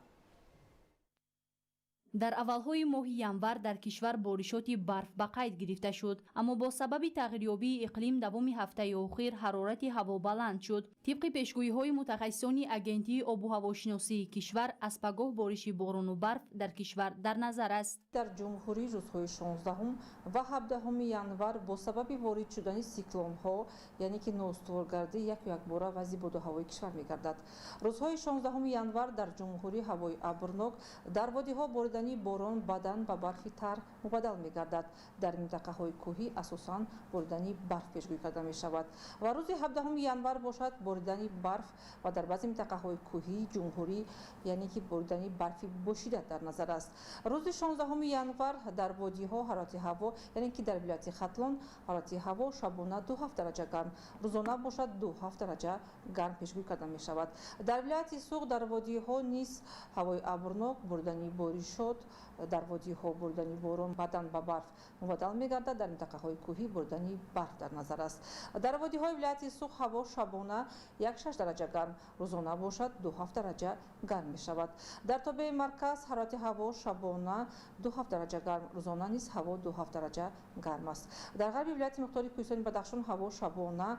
дар аввалҳои моҳи январ дар кишвар боришоти барф ба қайд гирифта шуд, аммо бо сабаби тағйирёбии иқлим давоми ҳафтаи охир ҳарорати ҳаво баланд шуд. тибқи пешгӯиҳои мутахассисони агентии обу ҳавошиносии кишвар аз пагоҳ бориши борону барф дар кишвар дар назар аст. дар ҷумҳурӣ рӯзҳои 16 ва 17 январ бо сабаби ворид шудани циклонҳо, яъне ки ноустуворгардӣ якбора вазъи боду ҳавои кишвар мегардад. рӯзҳои 16 январ дар ҷумҳурӣ ҳавои абрнок, дар водиҳо боридани борон бадан ба барфи тар мубаддал мегардад. дар минтақаҳои кӯҳӣ асосан боридани барф пешгӯӣ карда мешавад ва рӯзи 17 январ бошад боридани барф ва дар баъзе минтақаҳои кӯҳии ҷумҳурӣ, яъне ки боридани барфи бошида дар назар аст. рӯзи 16 январ дар водиҳо ҳарорати ҳаво, яъне ки дар вилояти хатлон ҳарорати ҳаво шабона 2-7 дараҷа гарм, рӯзона бошад 2-7 дараҷа гарм пешгӯӣ карда мешавад. дар вилояти суғ дар водиҳо низ ҳавои абрнок, боридани боришот, дар водиҳо боридани борон бадан ба барф мубаддал мегардад. дар минтақаҳои кӯҳӣ боридани барф дар назар аст. дар водиҳои вилояти суғ ҳаво шабона 1-6 дараҷа гарм, рӯзона бошад 2-7 дараҷа гарм мешавад. дар тобеи марказ ҳарорати ҳаво шабона 2-7 дараҷа гарм, рӯзона низ ҳаво 2-7 дараҷа гарм аст. дар ғарби вилояти миқдори кӯҳистони Бадахшон ҳаво шабона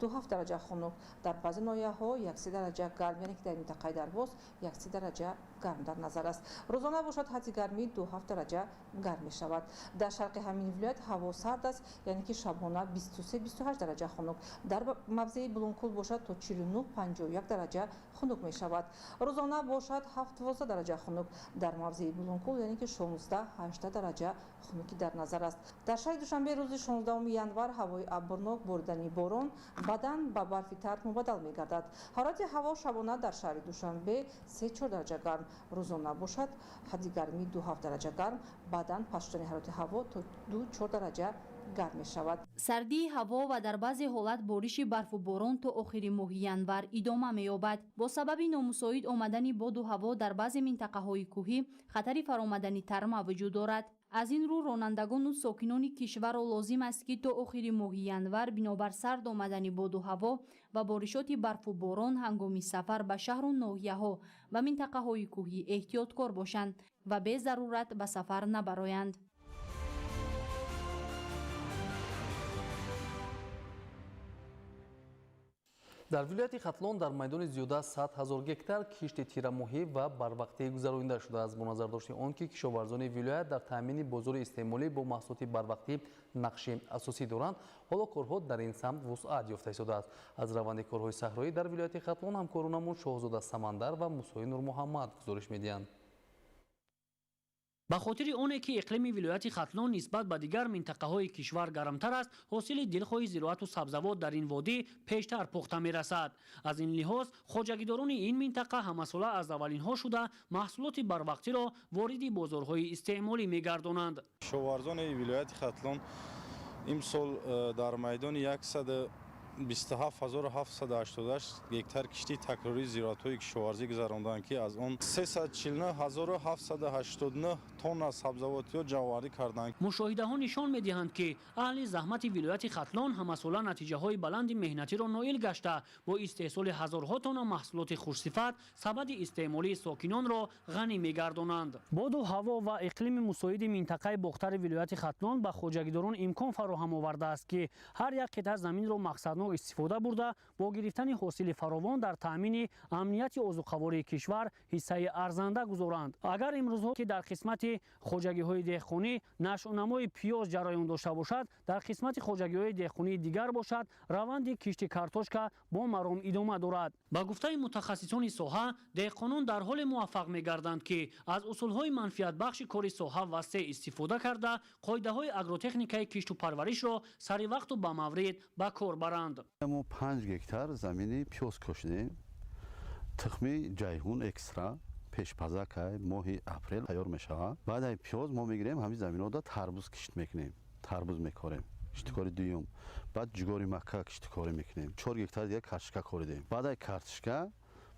2-7 дараҷа хунук, дар баъзе ноҳияҳо 1-3 дараҷа гарм, яъне ки дар минтақаи Дарвоз 1-3 дараҷа гарм дар назар аст. рӯзона бошад ҳадди гармӣ 2-7 дараҷа гарм мешавад. дар шарқи ҳамин вилоят ҳаво сард аст, яъне ки шабона 23-28 дараҷа хунук, дар мавзеи Булункул бошад то 49-51 дараҷа хунук мешавад. рӯзона бошад 7-12 дараҷа хунук, дар мавзеи Булункул яъне ки 16-18 дараҷа хунукӣ дар назар аст. дар шаҳри Душанбе рӯзи 16 январ ҳавои абрнок, боридани борон бадан ба барфи тард мубаддал мегардад. ҳарорати ҳаво шабона дар шаҳри Душанбе 3-4 дараҷа гарм, рӯзона бошад ҳадди гармӣ 2-7 дараҷа гарм, баъдан паст шудани ҳарорати ҳаво то 2-4 дараҷа гарм мешавад. сардии ҳаво ва дар баъзе ҳолат бориши барфу борон то охири моҳи январ идома меёбад. бо сабаби номусоид омадани боду ҳаво дар баъзе минтақаҳои кӯҳӣ хатари фаромадани тарма вуҷуд дорад. аз ин рӯ ронандагону сокинони кишварро лозим аст ки то охири моҳи январ бинобар сард омадани боду ҳаво ва боришоти барфу борон ҳангоми сафар ба шаҳру ноҳияҳо ва минтақаҳои кӯҳӣ эҳтиёткор бошанд ва бе зарурат ба сафар набароянд. дар вилояти хатлон дар майдони зиёда 100 000 гектар кишти тирамоҳӣ ва барвақтӣ гузаронида шудааст. бо назардошти он ки кишоварзони вилоят дар таъмини бозори истеъмолӣ бо маҳсулоти барвақтӣ нақши асосӣ доранд, ҳоло корҳо дар ин самт вусъат ёфта истодааст. аз раванди корҳои саҳроӣ дар вилояти хатлон ҳамкоронамон Шоҳзода Самандар ва Мусои Нурмуҳаммад гузориш медиҳанд. ба хотири оне ки иқлими вилояти хатлон нисбат ба дигар минтақаҳои кишвар гармтар аст, ҳосили дилхоҳи зироату сабзавот дар ин водӣ пештар пухта мерасад. аз ин лиҳоз хоҷагидорони ин минтақа ҳамасола аз аввалинҳо шуда маҳсулоти барвақтиро вориди бозорҳои истеъмолӣ мегардонанд. кишоварзони вилояти хатлон имсол дар майдони 27788 гектар кишти такрории зироатҳои кишоварзӣ гузаронданд ки аз он 349789 тонна сабзавотиёт ҷамъоварӣ карданд. мушоҳидаҳо нишон медиҳанд ки аҳли заҳмати вилояти хатлон ҳамасола натиҷаҳои баланди меҳнатиро ноил гашта бо истеҳсоли ҳазорҳо тонна маҳсулоти хушсифат сабади истеъмолии сокинонро ғанӣ мегардонанд. боду ҳаво ва иқлими мусоиди минтақаи бохтари вилояти хатлон ба хоҷагидорон имкон фароҳам овардааст ки ҳар як қитъа заминро мақсаднок истифода бурда бо гирифтани ҳосили фаровон дар таъмини амнияти озуқавории кишвар ҳиссаи арзанда гузоранд. агар имрӯзҳо ки дар қисмати хоҷагиҳои деҳқонӣ нашъунамои пиёз ҷараён дошта бошад, дар қисмати хоҷагиҳои деҳқонии дигар бошад, раванди кишти картошка бо маром идома дорад. ба гуфтаи мутахассисони соҳа, деҳқонон дар ҳоле муваффақ мегарданд ки аз усулҳои манфиатбахши кори соҳа васеъ истифода карда, қоидаҳои агротехникаи кишту парваришро саривақту ба маврид ба кор баранд. мо 5 гектар замини пиёз кошидем. тухми ҷайҳун экстра пешпазакай моҳи апрел тайёр мешавад. баъдаи пиёз мо мегирем ҳамин заминҳода тарбуз кишт мекунем, тарбуз мекорем, киштикори дуюм. баъд ҷугори макка киштикорӣ мекунем. 4 гектар дига картишка коридем. баъдаи картишка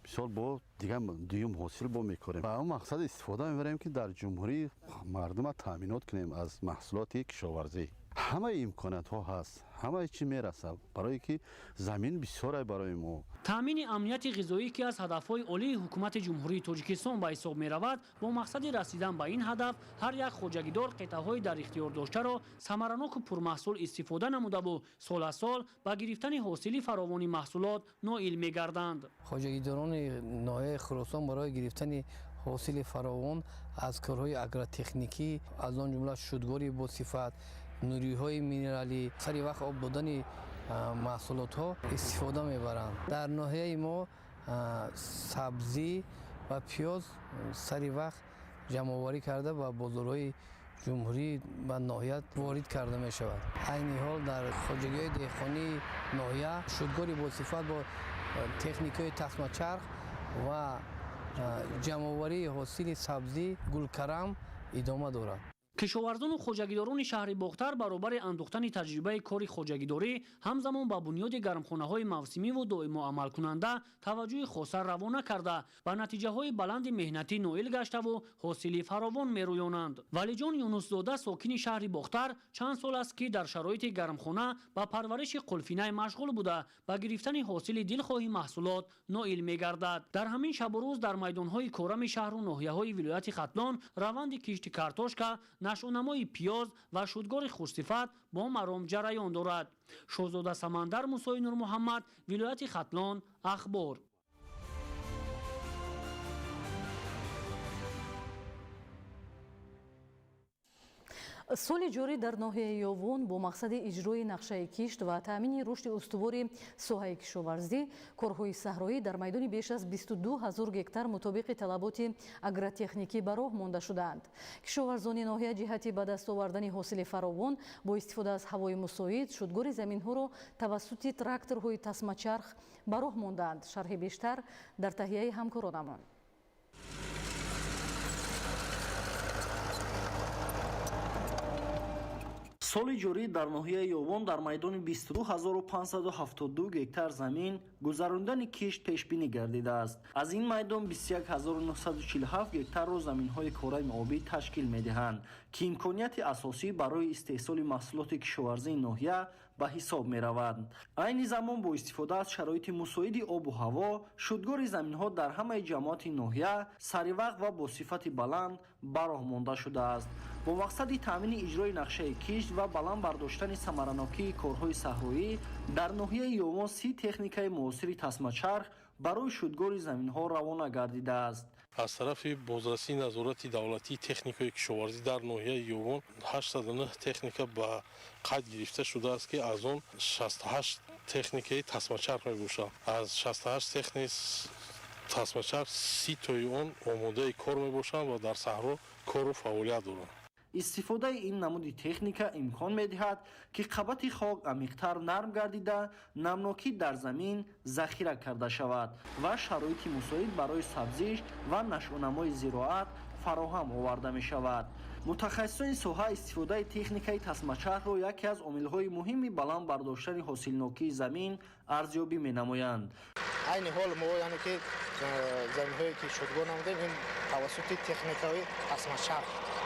мисол бо дига дуюм ҳосил бо мекорем. ба он мақсад истифода мебарем ки дар ҷумҳурӣ мардума таъминот кунем аз маҳсулоти кишоварзӣ. ҳамаи имкониятҳо ҳаст, ҳамаи чӣ мерасад, барое ки замин бисёрай барои мо. таъмини амнияти ғизоӣ ки аз ҳадафҳои олии ҳукумати ҷумҳурии тоҷикистон ба ҳисоб меравад, бо мақсади расидан ба ин ҳадаф ҳар як хоҷагидор қитъаҳои дар ихтиёр доштаро самараноку пурмаҳсул истифода намудаву сол аз сол ба гирифтани ҳосили фаровони маҳсулот ноил мегарданд. хоҷагидорони ноҳияи хӯросон барои гирифтани ҳосили фаровон аз корҳои агротехникӣ, аз он ҷумла шудгори босифат, нуриҳои минералӣ, сари вақт об додани маҳсулотҳо истифода мебаранд. дар ноҳияи мо сабзӣ ва пиёз сари вақт ҷамъоварӣ карда ба бозорҳои ҷумҳурӣ ба ноҳия ворид карда мешавад. айни ҳол дар хоҷагиҳои деҳқонии ноҳия шудгори босифат бо техникаи тасмачарх ва ҷамъоварии ҳосили сабзӣ гулкарам идома дорад. кишоварзону хоҷагидорони шаҳри бохтар баробари андохтани таҷрибаи кори хоҷагидорӣ ҳамзамон ба бунёди гармхонаҳои мавсимиву доимо амалкунанда таваҷҷӯҳи хоса равона карда ба натиҷаҳои баланди меҳнатӣ ноил гаштаву ҳосили фаровон мерӯёнанд. валиҷон юнусзода сокини шаҳри бохтар чанд сол аст ки дар шароити гармхона ба парвариши қулфинай машғул буда ба гирифтани ҳосили дилхоҳи маҳсулот ноил мегардад. дар ҳамин шабу рӯз дар майдонҳои корами шаҳру ноҳияҳои вилояти хатлон раванди кишти картошка, нашъунамои пиёз ва шудгори хушсифат бо маром ҷараён дорад. шоҳзода самандар мусои нурмуҳаммад, вилояти хатлон, ахбор. соли ҷорӣ дар ноҳияи ёвон бо мақсади иҷрои нақшаи кишт ва таъмини рушди устувори соҳаи кишоварзӣ, корҳои саҳроӣ дар майдони беш аз 22 000 гектар мутобиқи талаботи агротехникӣ ба роҳ монда шудаанд. кишоварзони ноҳия ҷиҳати ба даст овардани ҳосили фаровон бо истифода аз ҳавои мусоид шудгори заминҳоро тавассути тракторҳои тасмачарх ба роҳ мондаанд. шарҳи бештар дар таҳияи ҳамкоронамон. соли ҷорӣ дар ноҳияи ёвон дар майдони 22572 гектар замин гузарондани кишт пешбинӣ гардидааст. аз ин майдон 21947 гектарро заминҳои кораи обӣ ташкил медиҳанд ки имконияти асосӣ барои истеҳсоли маҳсулоти кишоварзии ноҳия ба ҳисоб мераванд. айни замон бо истифода аз шароити мусоиди обу ҳаво шудгори заминҳо дар ҳамаи ҷамоати ноҳия саривақт ва бо сифати баланд ба роҳ монда шудааст. бо мақсади таъмини иҷрои нақшаи кишт ва баланд бардоштани самаранокии корҳои саҳроӣ дар ноҳияи ёвон 30 техникаи муосири тасмачарх барои шудгори заминҳо равона гардидааст. аз тарафи бозрасии назорати давлатии техникаи кишоварзӣ дар ноҳияи ёвон 89 техника ба қайд гирифта шудааст ки аз он 68 техникаи тасмачарх мебошанд. аз 68 техникаи тасмачарх 30 тои он омодаи кор мебошанд ва дар саҳро кору фаъолият доранд. истифодаи ин намуди техника имкон медиҳад ки қабати хок амиқтар нарм гардида намнокӣ дар замин захира карда шавад ва шароити мусоид барои сабзиш ва нашъунамои зироат фароҳам оварда мешавад. мутахассисони соҳа истифодаи техникаи тасмачарҳро яке аз омилҳои муҳими баланд бардоштани ҳосилнокии замин арзёбӣ менамоянд. айни ҳол мо яъне ки заминҳое ки шудгор намудем ин тавассути техникаи тасмачар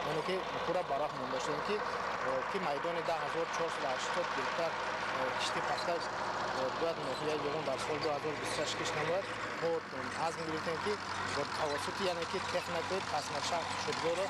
яъне ки пура барах монда шудем ки майдони 10480 гектар кишти пахта бояд ноҳияи Ёвон дар соли 2026 кишт намояд. мо азм гирифтем ки бо тавассути яъне ки техникаи тасмачар шудгорро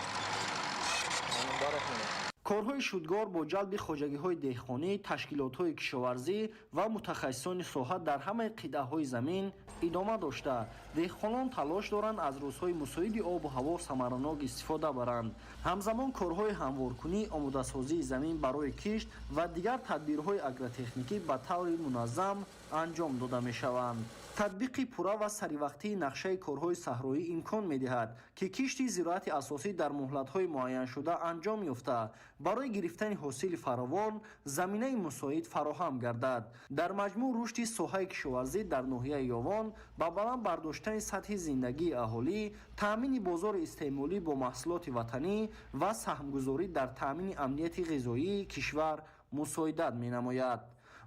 барах монем. корҳои шудгор бо ҷалби хоҷагиҳои деҳқонӣ, ташкилотҳои кишоварзӣ ва мутахассисони соҳа дар ҳамаи қитъаҳои замин идома дошта, деҳқонон талош доранд аз рӯзҳои мусоиди обу ҳаво самаранок истифода баранд. ҳамзамон корҳои ҳамворкунӣ, омодасозии замин барои кишт ва дигар тадбирҳои агротехникӣ ба таври муназзам анҷом дода мешаванд. татбиқи пурра ва саривақтии нақшаи корҳои саҳроӣ имкон медиҳад ки кишти зироати асосӣ дар муҳлатҳои муайяншуда анҷом ёфта барои гирифтани ҳосили фаровон заминаи мусоид фароҳам гардад. дар маҷмӯъ рушди соҳаи кишоварзӣ дар ноҳияи Ёвон ба баланд бардоштани сатҳи зиндагии аҳолӣ, таъмини бозори истеъмолӣ бо маҳсулоти ватанӣ ва саҳмгузорӣ дар таъмини амнияти ғизоии кишвар мусоидат менамояд.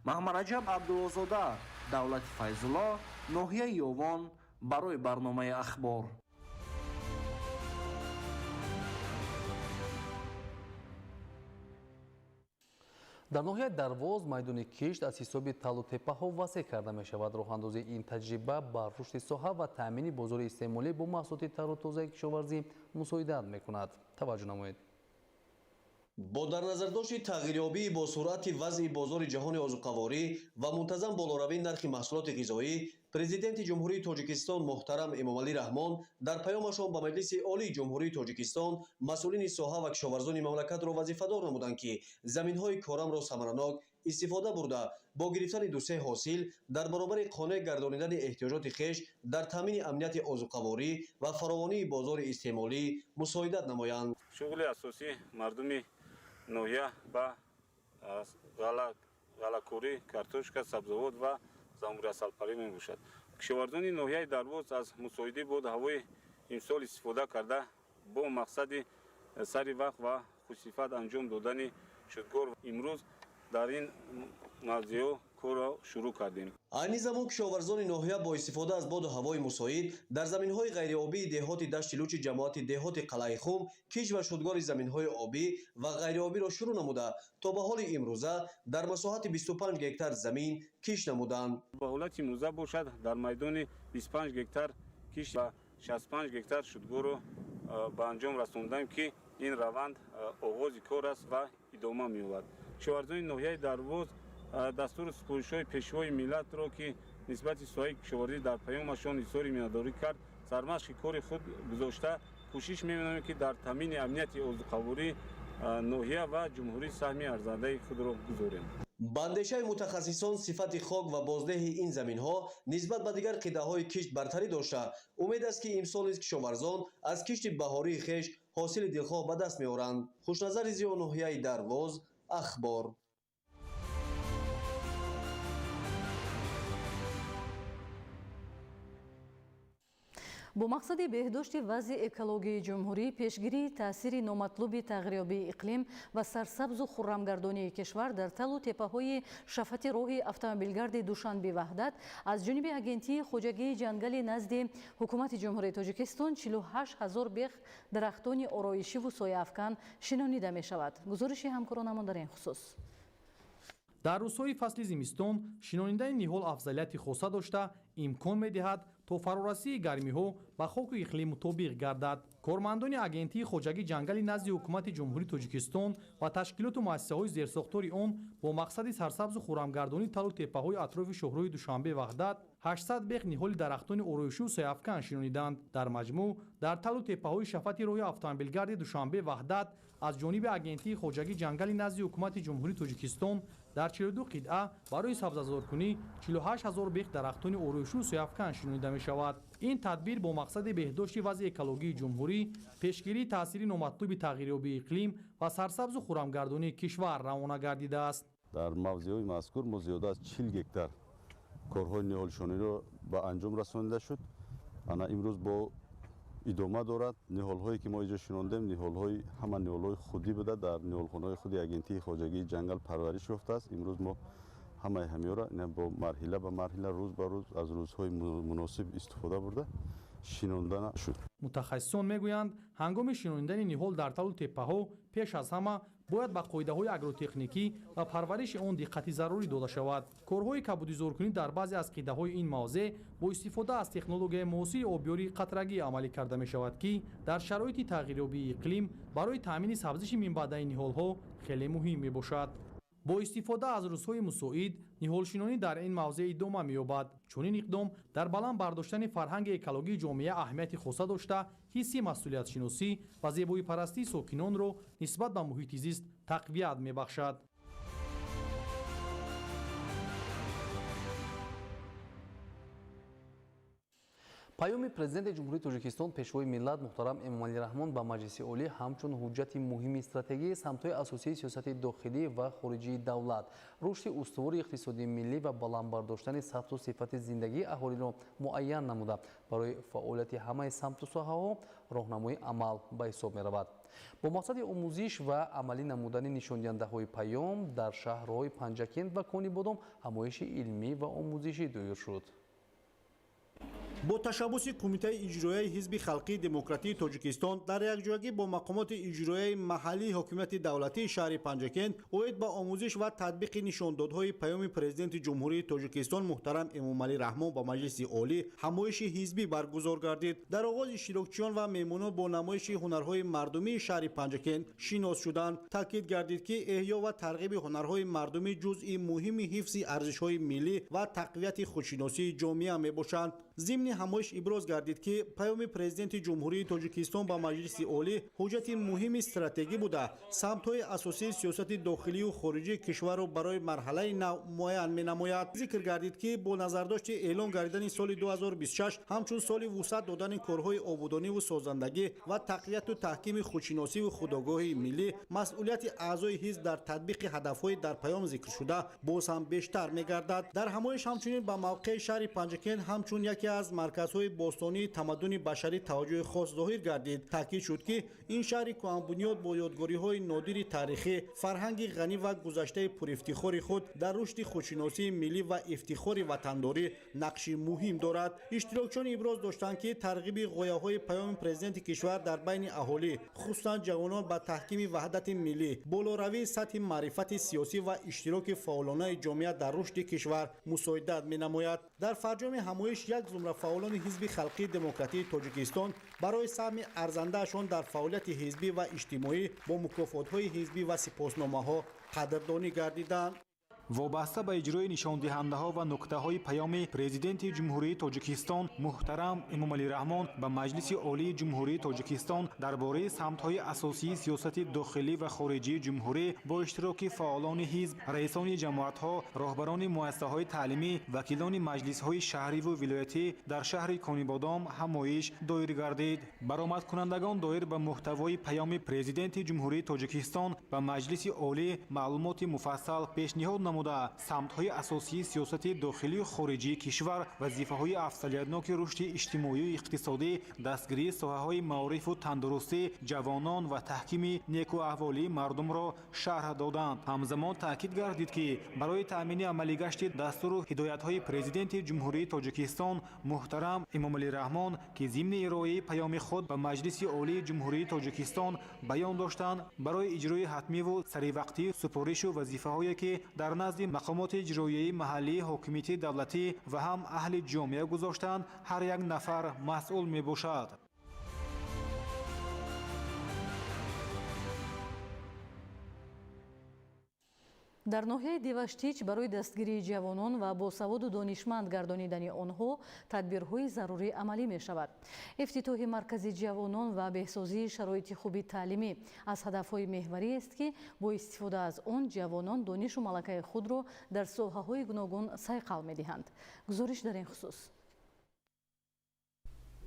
маҳмараҷаб абдуллозода, давлати файзулло, ноҳияи Ёвон, барои барномаи ахбор. дар ноҳияи Дарвоз майдони кишт аз ҳисоби талу теппаҳо васеъ карда мешавад. роҳандозии ин таҷриба ба рушди соҳа ва таъмини бозори истеъмолӣ бо маҳсулоти тару тозаи кишоварзӣ мусоидат мекунад. таваҷҷӯҳ намоед. бо дарназардошти тағйирёбии бо суръати вазъи бозори ҷаҳони озуқаворӣ ва мунтазам болоравии нархи маҳсулоти ғизоӣ, президенти ҷумҳурии Тоҷикистон муҳтарам Эмомалӣ Раҳмон дар паёмашон ба Маҷлиси Олии Ҷумҳурии Тоҷикистон масъулини соҳа ва кишоварзони мамлакатро вазифадор намуданд, ки заминҳои корамро самаранок истифода бурда бо гирифтани дусе ҳосил дар баробари қонеъ гардонидани эҳтиёҷоти хеш дар таъмини амнияти озуқаворӣ ва фаровонии бозори истеъмолӣ мусоидат намоянд. шуғли асосии мардуми ноҳия ба ғалакорӣ, картошка, сабзавот ва замбурасалпарӣ мебошад. кишоварзони ноҳияи Дарвоз аз мусоидӣ бо ҳавои имсол истифода карда бо мақсади сари вақт ва хусифат анҷом додани шудгор имрӯз дар ин мавзеъҳо корро шурӯъ кардем. айни замон кишоварзони ноҳия бо истифода аз боду ҳавои мусоид дар заминҳои ғайриобии деҳоти дашти лучи ҷамоати деҳоти қалъаи Хум, кич ва шудгори заминҳои обӣ ва ғайриобиро шурӯъ намуда то ба ҳоли имрӯза дар масоҳати 25 гектар замин киш намуданд. ба ҳолати имрӯза бошад дар майдони 25 гектар киш ва 65 гектар шудгорро ба анҷом расондем, ки ин раванд оғози кор аст ва идома меёбад. кишоварзони ноҳияи Дарвоз дастури супоришҳои пешвои миллатро, ки нисбати соҳаи кишоварзӣ дар паёмашон изҳори миннатдорӣ кард, сармашқи кори худ гузошта кӯшиш мекунем, ки дар таъмини амнияти озуқаворӣ ноҳия ва ҷумҳурӣ саҳми арзандаи худро гузорем. ба андешаи мутахассисон сифати хок ва боздеҳи ин заминҳо нисбат ба дигар қитъаҳои кишт бартарӣ дошта, умед аст, ки имсол низ кишоварзон аз кишти баҳории хеш ҳосили дилхоҳ ба даст меоранд. хушназари Зиё, ноҳияи Дарвоз, ахбор. бо мақсади беҳдошти вазъи экологии ҷумҳурӣ, пешгирии таъсири номатлуби тағйирёбии иқлим ва сарсабзу хуррамгардонии кишвар дар талу теппаҳои шафати роҳи автомобилгарди Душанбе Ваҳдат аз ҷониби агентии хоҷагии ҷангали назди ҳукумати ҷумҳурии Тоҷикистон 48 000 бех дарахтони ороишиву сояафкан шинонида мешавад. гузориши ҳамкоронамон дар ин хусус. дар рӯзҳои фасли зимистон шинонидаи ниҳол афзалияти хоса дошта имкон медиҳад то фарорасии гармиҳо ба хоку иқлим мутобиқ гардад. кормандони агентии хоҷагии ҷангали назди ҳукумати ҷумҳурии Тоҷикистон ва ташкилоту муассисаҳои зерсохтори он бо мақсади сарсабзу хуррамгардонии талу теппаҳои атрофи шоҳроҳи Душанбе Ваҳдат 800 бех ниҳоли дарахтони ороишиву сояафкан шинониданд. дар маҷмӯъ дар талу теппаҳои шафати роҳи автомобилгарди Душанбе Ваҳдат аз ҷониби агентии хоҷагии ҷангали назди ҳукумати ҷумҳурии Тоҷикистон дар 42 қитъа барои сабзазоркунӣ 48 000 бех дарахтони ороишиву сояафкан шинонида мешавад. ин тадбир бо мақсади беҳдошти вазъи экологии ҷумҳурӣ, пешгирии таъсири номатлуби тағйирёбии иқлим ва сарсабзу хуррамгардонии кишвар равона гардидааст. дар мавзеъҳои мазкур мо зиёда аз 40 гектар корҳои ниҳолшониро ба анҷом расонида шуд. ана имрӯз бо идома дорад. ниҳолҳое ки мо инҷо шинондем ниҳолҳои ҳама ниҳолҳои худӣ буда дар ниҳолхонаҳои худи агентии хоҷагии ҷангал парвариш ёфтааст. имрӯз мо ҳамаи ҳамеёра бо марҳила ба марҳила рӯз ба рӯз аз рӯзҳои муносиб истифода бурда шинонда шуд. мутахассисон мегӯянд ҳангоми шинониндани ниҳол дар талу теппаҳо пеш аз ҳама бояд ба қоидаҳои агротехникӣ ва парвариши он диққати зарурӣ дода шавад. корҳои кабудизоркунӣ дар баъзе аз қидаҳои ин мавзеъ бо истифода аз технологияи муосири обёрии қатрагӣ амалӣ карда мешавад ки дар шароити тағйирёбии иқлим барои таъмини сабзиши минбаъдаи ниҳолҳо хеле муҳим мебошад. бо истифода аз рӯзҳои мусоид ниҳолшинонӣ дар ин мавзеъ идома меёбад. чунин иқдом дар баланд бардоштани фарҳанги экологии ҷомеа аҳамияти хоса дошта ҳисси масъулиятшиносӣ ва зебоипарастии сокинонро нисбат ба муҳити зист тақвият мебахшад. паёми президенти ҷумҳурии тоҷикистон пешвои миллат муҳтарам эмомалӣ раҳмон ба маҷлиси олӣ ҳамчун ҳуҷҷати муҳими стратегии самтҳои асосии сиёсати дохилӣ ва хориҷии давлат, рушди устувори иқтисодии миллӣ ва баландбардоштани сатҳу сифати зиндагии аҳолиро муайян намуда барои фаъолияти ҳамаи самту соҳаҳо роҳнамои амал ба ҳисоб меравад. бо мақсади омӯзиш ва амалӣ намудани нишондиҳандаҳои паём дар шаҳрҳои Панҷакент ва Конибодом ҳамоиши илмӣ ва омӯзишӣ доир шуд. бо ташаббуси кумитаи иҷроияи ҳизби халқии демократии тоҷикистон дар якҷоягӣ бо мақомоти иҷроияи маҳаллии ҳокимияти давлатии шаҳри Панҷакент оид ба омӯзиш ва татбиқи нишондодҳои паёми президенти ҷумҳурии тоҷикистон муҳтарам Эмомалӣ Раҳмон ба маҷлиси олӣ ҳамоиши ҳизбӣ баргузор гардид. дар оғоз иштирокчиён ва меҳмонон бо намоиши ҳунарҳои мардумии шаҳри Панҷакент шинос шуданд. таъкид гардид ки эҳё ва тарғиби ҳунарҳои мардумӣ ҷузъи муҳими ҳифзи арзишҳои миллӣ ва тақвияти худшиносии ҷомеа мебошанд. зимни ҳамоиш иброз гардид ки паёми президенти ҷумҳурии тоҷикистон ба маҷлиси олӣ ҳуҷҷати муҳими стратегӣ буда самтҳои асосии сиёсати дохилию хориҷии кишварро барои марҳалаи нав муайян менамояд. зикр гардид ки бо назардошти эълон гардидани соли 2026 ҳамчун соли вусъат додани корҳои обудониву созандагӣ ва тақвияту таҳкими худшиносиву худогоҳии миллӣ масъулияти аъзои ҳизб дар татбиқи ҳадафҳои дар паём зикршуда боз ҳам бештар мегардад. дар ҳамоиш ҳамчунин ба мавқеи шаҳри Панҷакент ҳамчун яке аз марказҳои бостонии тамаддуни башарӣ таваҷҷӯҳи хос зоҳир гардид. таъкид шуд ки ин шаҳри кӯҳанбунёд бо ёдгориҳои нодири таърихӣ, фарҳанги ғанӣ ва гузаштаи пурифтихори худ дар рушди худшиносии миллӣ ва ифтихори ватандорӣ нақши муҳим дорад. иштирокчиён иброз доштанд ки тарғиби ғояҳои паёми президенти кишвар дар байни аҳолӣ, хусусан ҷавонон ба таҳкими ваҳдати миллӣ, болоравии сатҳи маърифати сиёсӣ ва иштироки фаъолонаи ҷомеа дар рушди кишвар мусоидат менамояд. дар фарҷоми ҳамоиш як зумра фаъолони ҳизби халқии демократии тоҷикистон барои саҳми арзандаашон дар фаъолияти ҳизбӣ ва иҷтимоӣ бо мукофотҳои ҳизбӣ ва сипосномаҳо қадрдонӣ гардиданд. вобаста ба иҷрои нишондиҳандаҳо ва нуктаҳои паёми президенти ҷумҳурии тоҷикистон муҳтарам Эмомалӣ Раҳмон ба маҷлиси олии ҷумҳурии тоҷикистон дар бораи самтҳои асосии сиёсати дохилӣ ва хориҷии ҷумҳурӣ бо иштироки фаъолони ҳизб, раисони ҷамоатҳо, роҳбарони муассисаҳои таълимӣ, вакилони маҷлисҳои шаҳриву вилоятӣ дар шаҳри Конибодом ҳамоиш доир гардид. баромадкунандагон доир ба муҳтавои паёми президенти ҷумҳурии тоҷикистон ба маҷлиси олӣ маълумоти муфассал пешниҳод намуда самтҳои асосии сиёсати дохилию хориҷии кишвар, вазифаҳои афзалиятноки рушди иҷтимоию иқтисодӣ, дастгирии соҳаҳои маорифу тандурустӣ ҷавонон ва таҳкими некуаҳволии мардумро шарҳ доданд. ҳамзамон таъкид гардид ки барои таъмини амалигашти дастуру ҳидоятҳои президенти ҷумҳурии тоҷикистон муҳтарам Эмомалӣ Раҳмон ки зимни ироаи паёми худ ба маҷлиси олии ҷумҳурии тоҷикистон баён доштанд, барои иҷрои ҳатмиву саривақтии супоришу вазифаҳое ки дар назди мақомоти иҷроияи маҳаллии ҳокимияти давлатӣ ва ҳам аҳли ҷомеа гузоштанд, ҳар як нафар масъул мебошад. дар ноҳияи деваштич барои дастгирии ҷавонон ва босаводу донишманд гардонидани онҳо тадбирҳои зарурӣ амалӣ мешавад. ифтитоҳи маркази ҷавонон ва беҳсозии шароити хуби таълимӣ аз ҳадафҳои меҳварieст ки бо истифода аз он ҷавонон донишу малакаи худро дар соҳаҳои гуногун сайқал медиҳанд. гузориш дар ин хусус.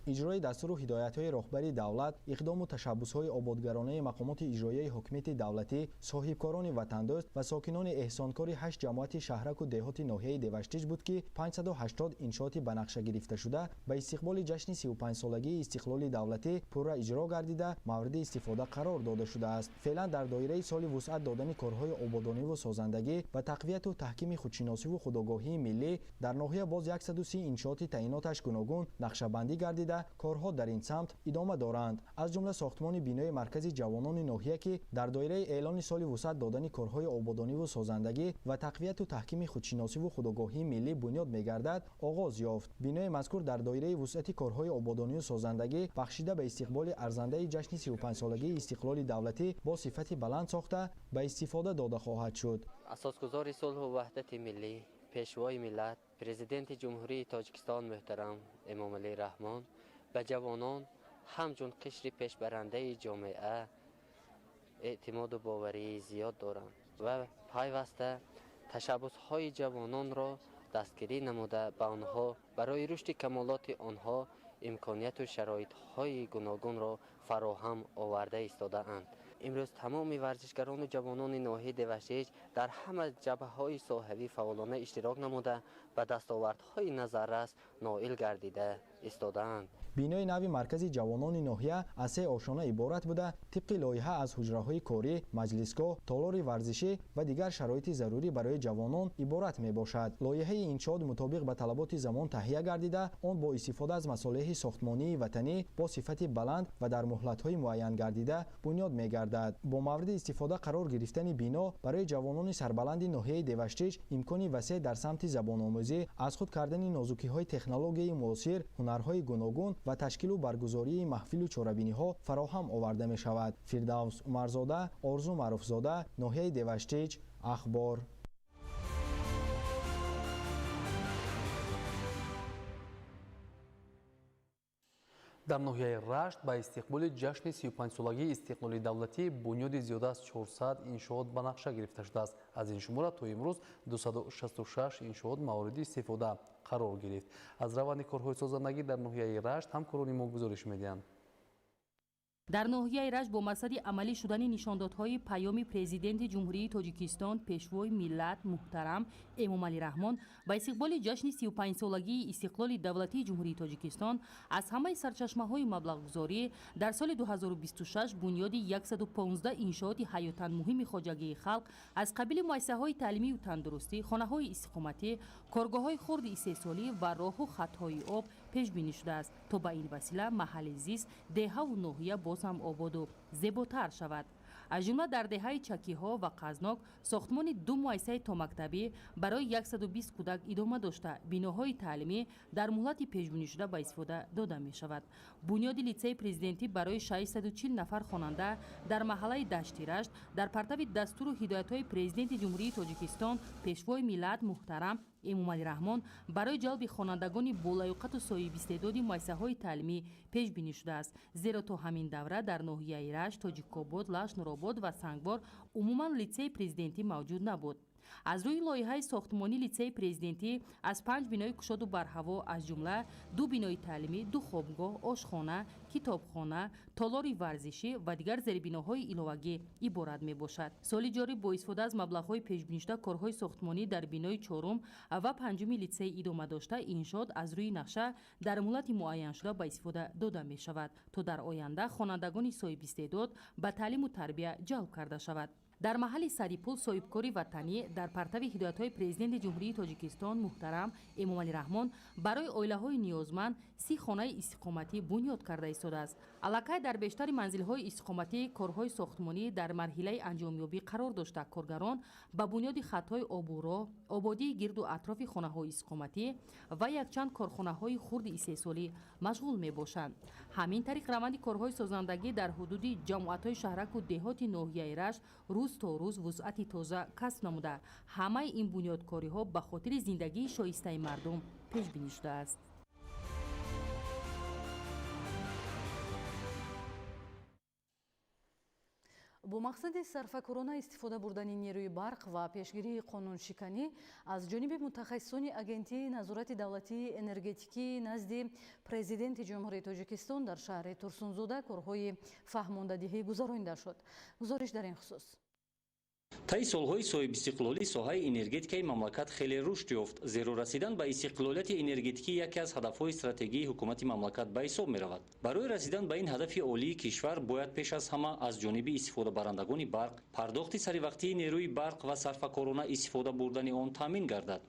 اجرای دستور و هدایت‌های رهبری دولت، اقدام و تشبس‌های آبادگرانه مقامات اجرایی حکومت دولتی، صاحبکاران وطندوست و ساکنان احسانکار 8 جماعت شهرک و دهات ناحیه دیوشتیج بود که 580 انشاءات بنقشه گرفته شده به استقبال جشن 35 سالگی استقلال دولتی پورا اجرا گردیده مورد استفاده قرار داده شده است. فعلا در دایره سال وسعت دادن کارهای آبادانی و سازندگی و تقویت و تحکیم خودشناسی و خودآگاهی ملی در ناحیه باز 130 انشاءات تعییناتش گوناگون نقشه‌بندی گردیده کارها در این سمت ادامه دارند. از جمله ساختمان بینای مرکز جوانان ناحیه که در دایره اعلان سال وسعت دادن کارهای آبادانی و سازندگی و تقویت و تحکیم خودشناسی و خودآگاهی ملی بنیاد می‌گردد آغاز یافت. بینای مذکور در دایره وسعت کارهای آبادانی و سازندگی بخشیده به استقبال ارزنده جشن 35 سالگی استقلال دولتی با صفت بلند ساخته به استفاده داده خواهد شد. اساسگزار صلح و وحدت ملی، پیشوای ملت، پرزیدنت جمهوری تاجیکستان محترم امام علی رحمان به جوانان همچون قشر پیشبرنده جامعه اعتماد و باوری زیاد دارند و پیوسته تشبس‌های جوانان را دستگیری نموده به آنها برای رشد کمالات آنها امکانیت و شرایط‌های گوناگون را فراهم آورده ایستاده‌اند. امروز تمام ورزشگران و جوانان ناحیه دیوشتیج در همه جبهه‌های ساحلی فعالانه اشتراک نموده و دستاوردهای نظررس نائل گردیده ایستاده‌اند. بینای نوی مرکز جوانان ناحیه از 3 آشانه عبارت بوده طبق لایحه از حجره‌های کاری، مجلسگاه، تالار ورزشی و دیگر شرایط ضروری برای جوانان عبارت میباشد. لایحه انشاءات مطابق به طلبات زمان تهیه گردیده آن با استفاده از مصالح ساختمانی وطنی با صفت بلند و در مهلت‌های معین گردیده بنیاد میگردد. با مورد استفاده قرار گرفتن بنا برای جوانان سربلند ناحیه دیوشتیج امکانی وسیع در سمت زبان آموزی، از خود کردن نازکی‌های تکنولوژی معاصر، هنرهای گوناگون و تشکیل و برگزاری محفل و چاره‌بینی‌ها فراهم آورده می شود. فردوس عمرزاده، آرزو معروفزاده، ناحیه دیوشتیج، اخبار. در ناحیه رشت به استقبال جشن 35 سالگی استقلال دولتی بنیاد زیاده از 400 انشاءات به نقشه گرفته شده است. از این شماره تا امروز 266 انشاءات مورد استفاده قرار گرفت. از روند کارهای سازندگی در ناحیه رشت همکاران ما گزارش می‌دهند. در ناحیه رشت با مقصد عملی شدن نشاندادهای پیام پرزیدنت جمهوری تاجیکستان پیشوای ملت محترم امام علی رحمان با استقبال جشن 35 سالگی استقلال دولتی جمهوری تاجیکستان از همه سرچشمه‌های مبلغ‌گذاری در سال 2026 بنیاد 115 انشاءات حیاتاً مهم خواجگی خلق از قبیل مؤسسه‌های تعلیمی و تندرستی، خانه‌های استقامتی، کارگاه‌های خرد استحصالی و راه و خط‌های آب پیش بینی شده است تا به این وسیله محل زیست دهه و ناحیه باز هم آباد و زیباتر شود. از جمله در دهه چکی‌ها و قزناک ساختمان 2 مؤسسه تا مکتبی برای 120 کودک ادامه داشته بیناهای تعلیمی در مهلت پیش‌بینی شده به استفاده داده می شود. بنیاد لیسه پرزیدنتی برای 640 نفر خواننده در محله دشتی رشت در پرتو دستور و هدایت‌های پرزیدنت جمهوری تاجیکستان پیشوای ملت محترم امام علی رحمان برای جلب خوانندگان بالایقت و صاحب استعداد مؤسسه‌های تعلیمی پیش بینی شده است. زیرا تا همین دوره در ناحیه رشت، تاجیک‌آباد، لشت، نورآباد و سنگبار عموماً لیسه پرزیدنتی موجود نبود. از روی لایحه ساختمانی لیسه پرزیدنتی از 5 بینای کشاد و برهوا از جمله 2 بینای تعلیمی، 2 خوابگاه، آشخانه، کتابخانه، تالار ورزشی و دیگر زیربناهای علاوگی عبارت میباشد. سال جاری با استفاده از مبلغ‌های پیش بینی شده کارهای ساختمانی در بینای 4 و 5 لیسه ادامه داشته انشاءات از روی نقشه در مهلت معین شده به استفاده داده می شود تا در آینده خوانندگان صاحب استعداد به تعلیم و تربیت جلب کرده شود. در محل سریپول صاحبکاری وطنی در پرتو هدایت‌های پرزیدنت جمهوری تاجیکستان محترم امام علی رحمان برای عائله‌های نیازمند 30 خانه استقامتی بنیاد کرده ایستاده است. علاقه در بیشتر منزل‌های استقامتی کارهای ساختمانی در مرحله انجامیابی قرار داشته کارگران با بنیاد خطهای آبورا، آبادی گرد و اطراف خانه‌های استقامتی و یک چند کارخانه‌های خرد استحصالی مشغول می‌باشند. همین طریق روند کارهای سازندگی در حدود جماعت‌های شهرک و دهات ناحیه رشت روز تا روز وسعت تازه کسب نموده. همه این بنیادکاری‌ها به خاطر زندگی شایسته مردم پیش بینی شده است. бо мақсади сарфакорона истифода бурдани нерӯи барқ ва пешгирии қонуншиканӣ аз ҷониби мутахассисони агентии назорати давлатии энергетикӣ назди президенти ҷумҳурии Тоҷикистон дар шаҳри Турсунзода корҳои фаҳмондадиҳӣ гузаронида шуд. гузориш дар ин хусус. таи солҳои соҳибистиқлолӣ соҳаи энергетикаи мамлакат хеле рушд ёфт, зеро расидан ба истиқлолияти энергетикӣ яке аз ҳадафҳои стратегии ҳукумати мамлакат ба ҳисоб меравад. барои расидан ба ин ҳадафи олии кишвар бояд пеш аз ҳама аз ҷониби истифодабарандагони барқ пардохти саривақтии нерӯи барқ ва сарфакорона истифода бурдани он таъмин гардад.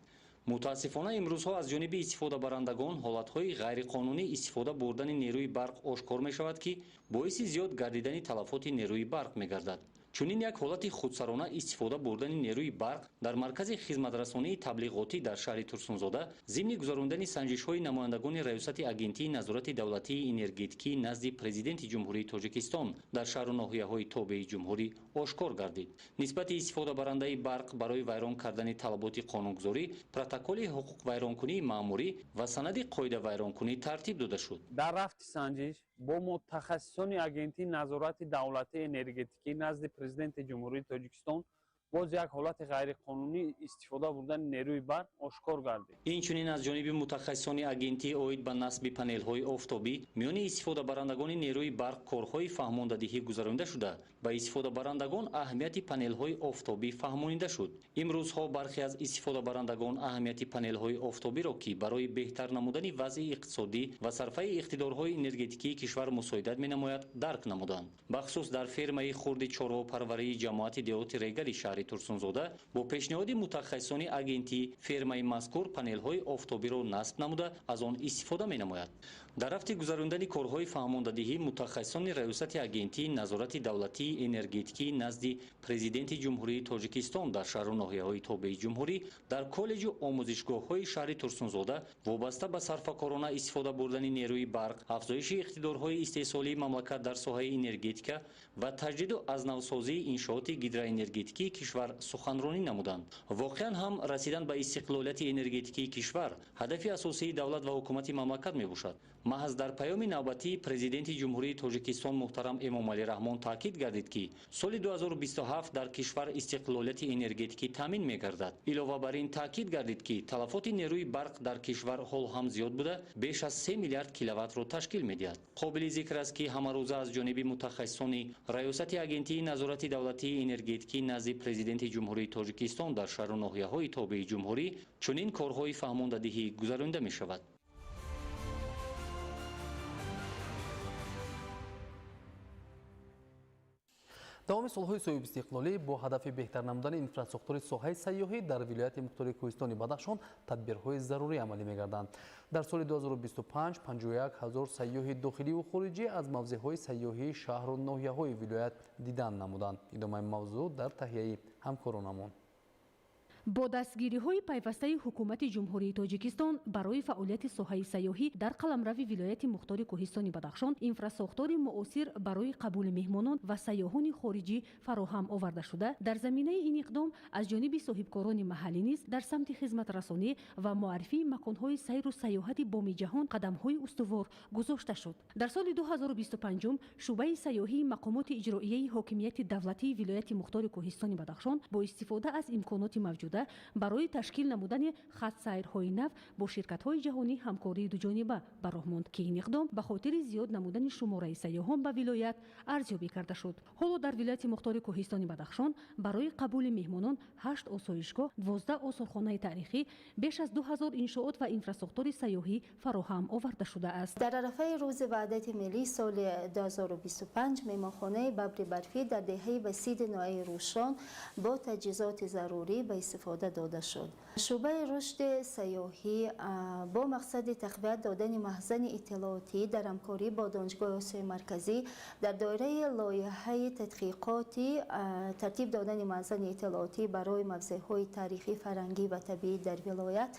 мутаассифона имрӯзҳо аз ҷониби истифодабарандагон ҳолатҳои ғайриқонунӣ истифода бурдани нерӯи барқ ошкор мешавад, ки боиси зиёд гардидани талафоти нерӯи барқ мегардад. чунин як ҳолати худсарона истифода бурдани нерӯи барқ дар маркази хизматрасонии таблиғотӣ дар шаҳри Турсунзода зимни гузарондани санҷишҳои намояндагони раёсати агентии назорати давлатии энергетикӣ назди президенти ҷумҳурии Тоҷикистон дар шаҳру ноҳияҳои тобеи ҷумҳурӣ ошкор гардид. нисбати истифодабарандаи барқ барои вайрон кардани талаботи қонунгузорӣ протоколи ҳуқуқвайронкунии маъмурӣ ва санади қоидавайронкунӣ тартиб дода шуд. дар рафти санҷиш бо мутахассисони агентии назорати давлатии энергетикӣ назди президенти ҷумҳурии Тоҷикистон боз як ҳолати ғайриқонунӣ истифода бурдани нерӯи барқ ошкор гардид. инчунин аз ҷониби мутахассисони агентии оид ба насби панелҳои офтобӣ миёни истифодабарандагони нерӯи барқ корҳои фаҳмондадиҳӣ гузаронида шуда ба истифодабарандагон аҳамияти панелҳои офтобӣ фаҳмонида шуд. имрӯзҳо бархе аз истифодабарандагон аҳамияти панелҳои офтобиро ки барои беҳтар намудани вазъи иқтисодӣ ва сарфаи иқтидорҳои энергетикии кишвар мусоидат менамояд дарк намуданд. бахусус дар фермаи хурди чорвопарварии ҷамоати деҳоти регали шаҳри Турсунзода бо пешниҳоди мутахассисони агентии фермаи мазкур панелҳои офтобиро насб намуда аз он истифода менамояд. дар рафти гузарондани корҳои фаҳмондадиҳӣ мутахассисони раёсати агентии назорати давлатии энергетикӣ назди президенти ҷумҳурии Тоҷикистон дар шаҳру ноҳияҳои тобеи ҷумҳурӣ дар коллеҷу омӯзишгоҳҳои шаҳри Турсунзода вобаста ба сарфакорона истифода бурдани нерӯи барқ, афзоиши иқтидорҳои истеҳсолии мамлакат дар соҳаи энергетика ва таҷдиду азнавсозии иншооти гидроэнергетикии кишвар суханронӣ намуданд. воқеан ҳам расидан ба истиқлолияти энергетикии кишвар ҳадафи асосии давлат ва ҳукумати мамлакат мебошад. маҳз дар паёми навбатӣ президенти ҷумҳурии Тоҷикистон муҳтарам Эмомалӣ Раҳмон таъкид гардид, ки соли 2027 дар кишвар истиқлолияти энергетикӣ таъмин мегардад. илова бар ин таъкид гардид, ки талафоти нерӯи барқ дар кишвар ҳол ҳам зиёд буда беш аз 3 миллиард киловаттро ташкил медиҳад. қобили зикр аст, ки ҳамарӯза аз ҷониби мутахассисони раёсати агентии назорати давлатии энергетикӣ назди президенти ҷумҳурии Тоҷикистон дар шаҳру ноҳияҳои тобеи ҷумҳурӣ чунин корҳои фаҳмондадиҳӣ гузаронида мешавад. давоми солҳои соҳибистиқлолӣ бо ҳадафи беҳтар намудани инфраструктураи соҳаи сайёҳӣ дар вилояти мухтори кӯҳистони Бадахшон тадбирҳои зарурӣ амалӣ мегарданд. дар соли 2025 51 000 сайёҳи дохиливу хориҷӣ аз мавзеъҳои сайёҳии шаҳру ноҳияҳои вилоят дидан намуданд. идомаи мавзӯъ дар таҳияи ҳамкоронамон. бо дастгириҳои пайвастаи ҳукумати ҷумҳурии Тоҷикистон барои фаъолияти соҳаи сайёҳӣ дар қаламрави вилояти мухтори кӯҳистони Бадахшон инфраструктури муосир барои қабули меҳмонон ва сайёҳони хориҷӣ фароҳам оварда шуда, дар заминаи ин иқдом аз ҷониби соҳибкорони маҳаллӣ низ дар самти хизматрасонӣ ва муаррифии маконҳои сайру сайёҳати бомиҷаҳон қадамҳои устувор гузошта шуд. дар соли 2025 шуъбаи сайёҳии мақомоти иҷроияи ҳокимияти давлатии вилояти мухтори кӯҳистони Бадахшон бо истифода аз имконоти мавҷуда барои ташкил намудани хатсайрҳои нав бо ширкатҳои ҷаҳонӣ ҳамкории дуҷониба ба роҳ монд, ки ин иқдом ба хотири зиёд намудани шумораи сайёҳон ба вилоят арзёбӣ карда шуд. ҳоло дар вилояти мухтори кӯҳистони Бадахшон барои қабули меҳмонон 8 осоишгоҳ, 12 осорхонаи таърихӣ, беш аз 2000 иншоот ва инфраструктури сайёҳӣ фароҳам оварда шудааст. дар арафаи рӯзи ваҳдати миллии соли 2025 меҳмонхонаи Бабри Барфӣ дар деҳаи Басиди Ноаи Рӯшон бо таҷҳизоти зарурӣ ба истифода дода шуд. шуъбаи рушди сайёҳӣ бо мақсади тақвият додани маҳзани иттилоотӣ дар ҳамкорӣ бо Донишгоҳи Осиёи Марказӣ дар доираи лоиҳаи тадқиқоти тартиб додани маҳзани иттилоотӣ барои мавзеъҳои таърихӣ, фарҳангӣ ва табиӣ дар вилоят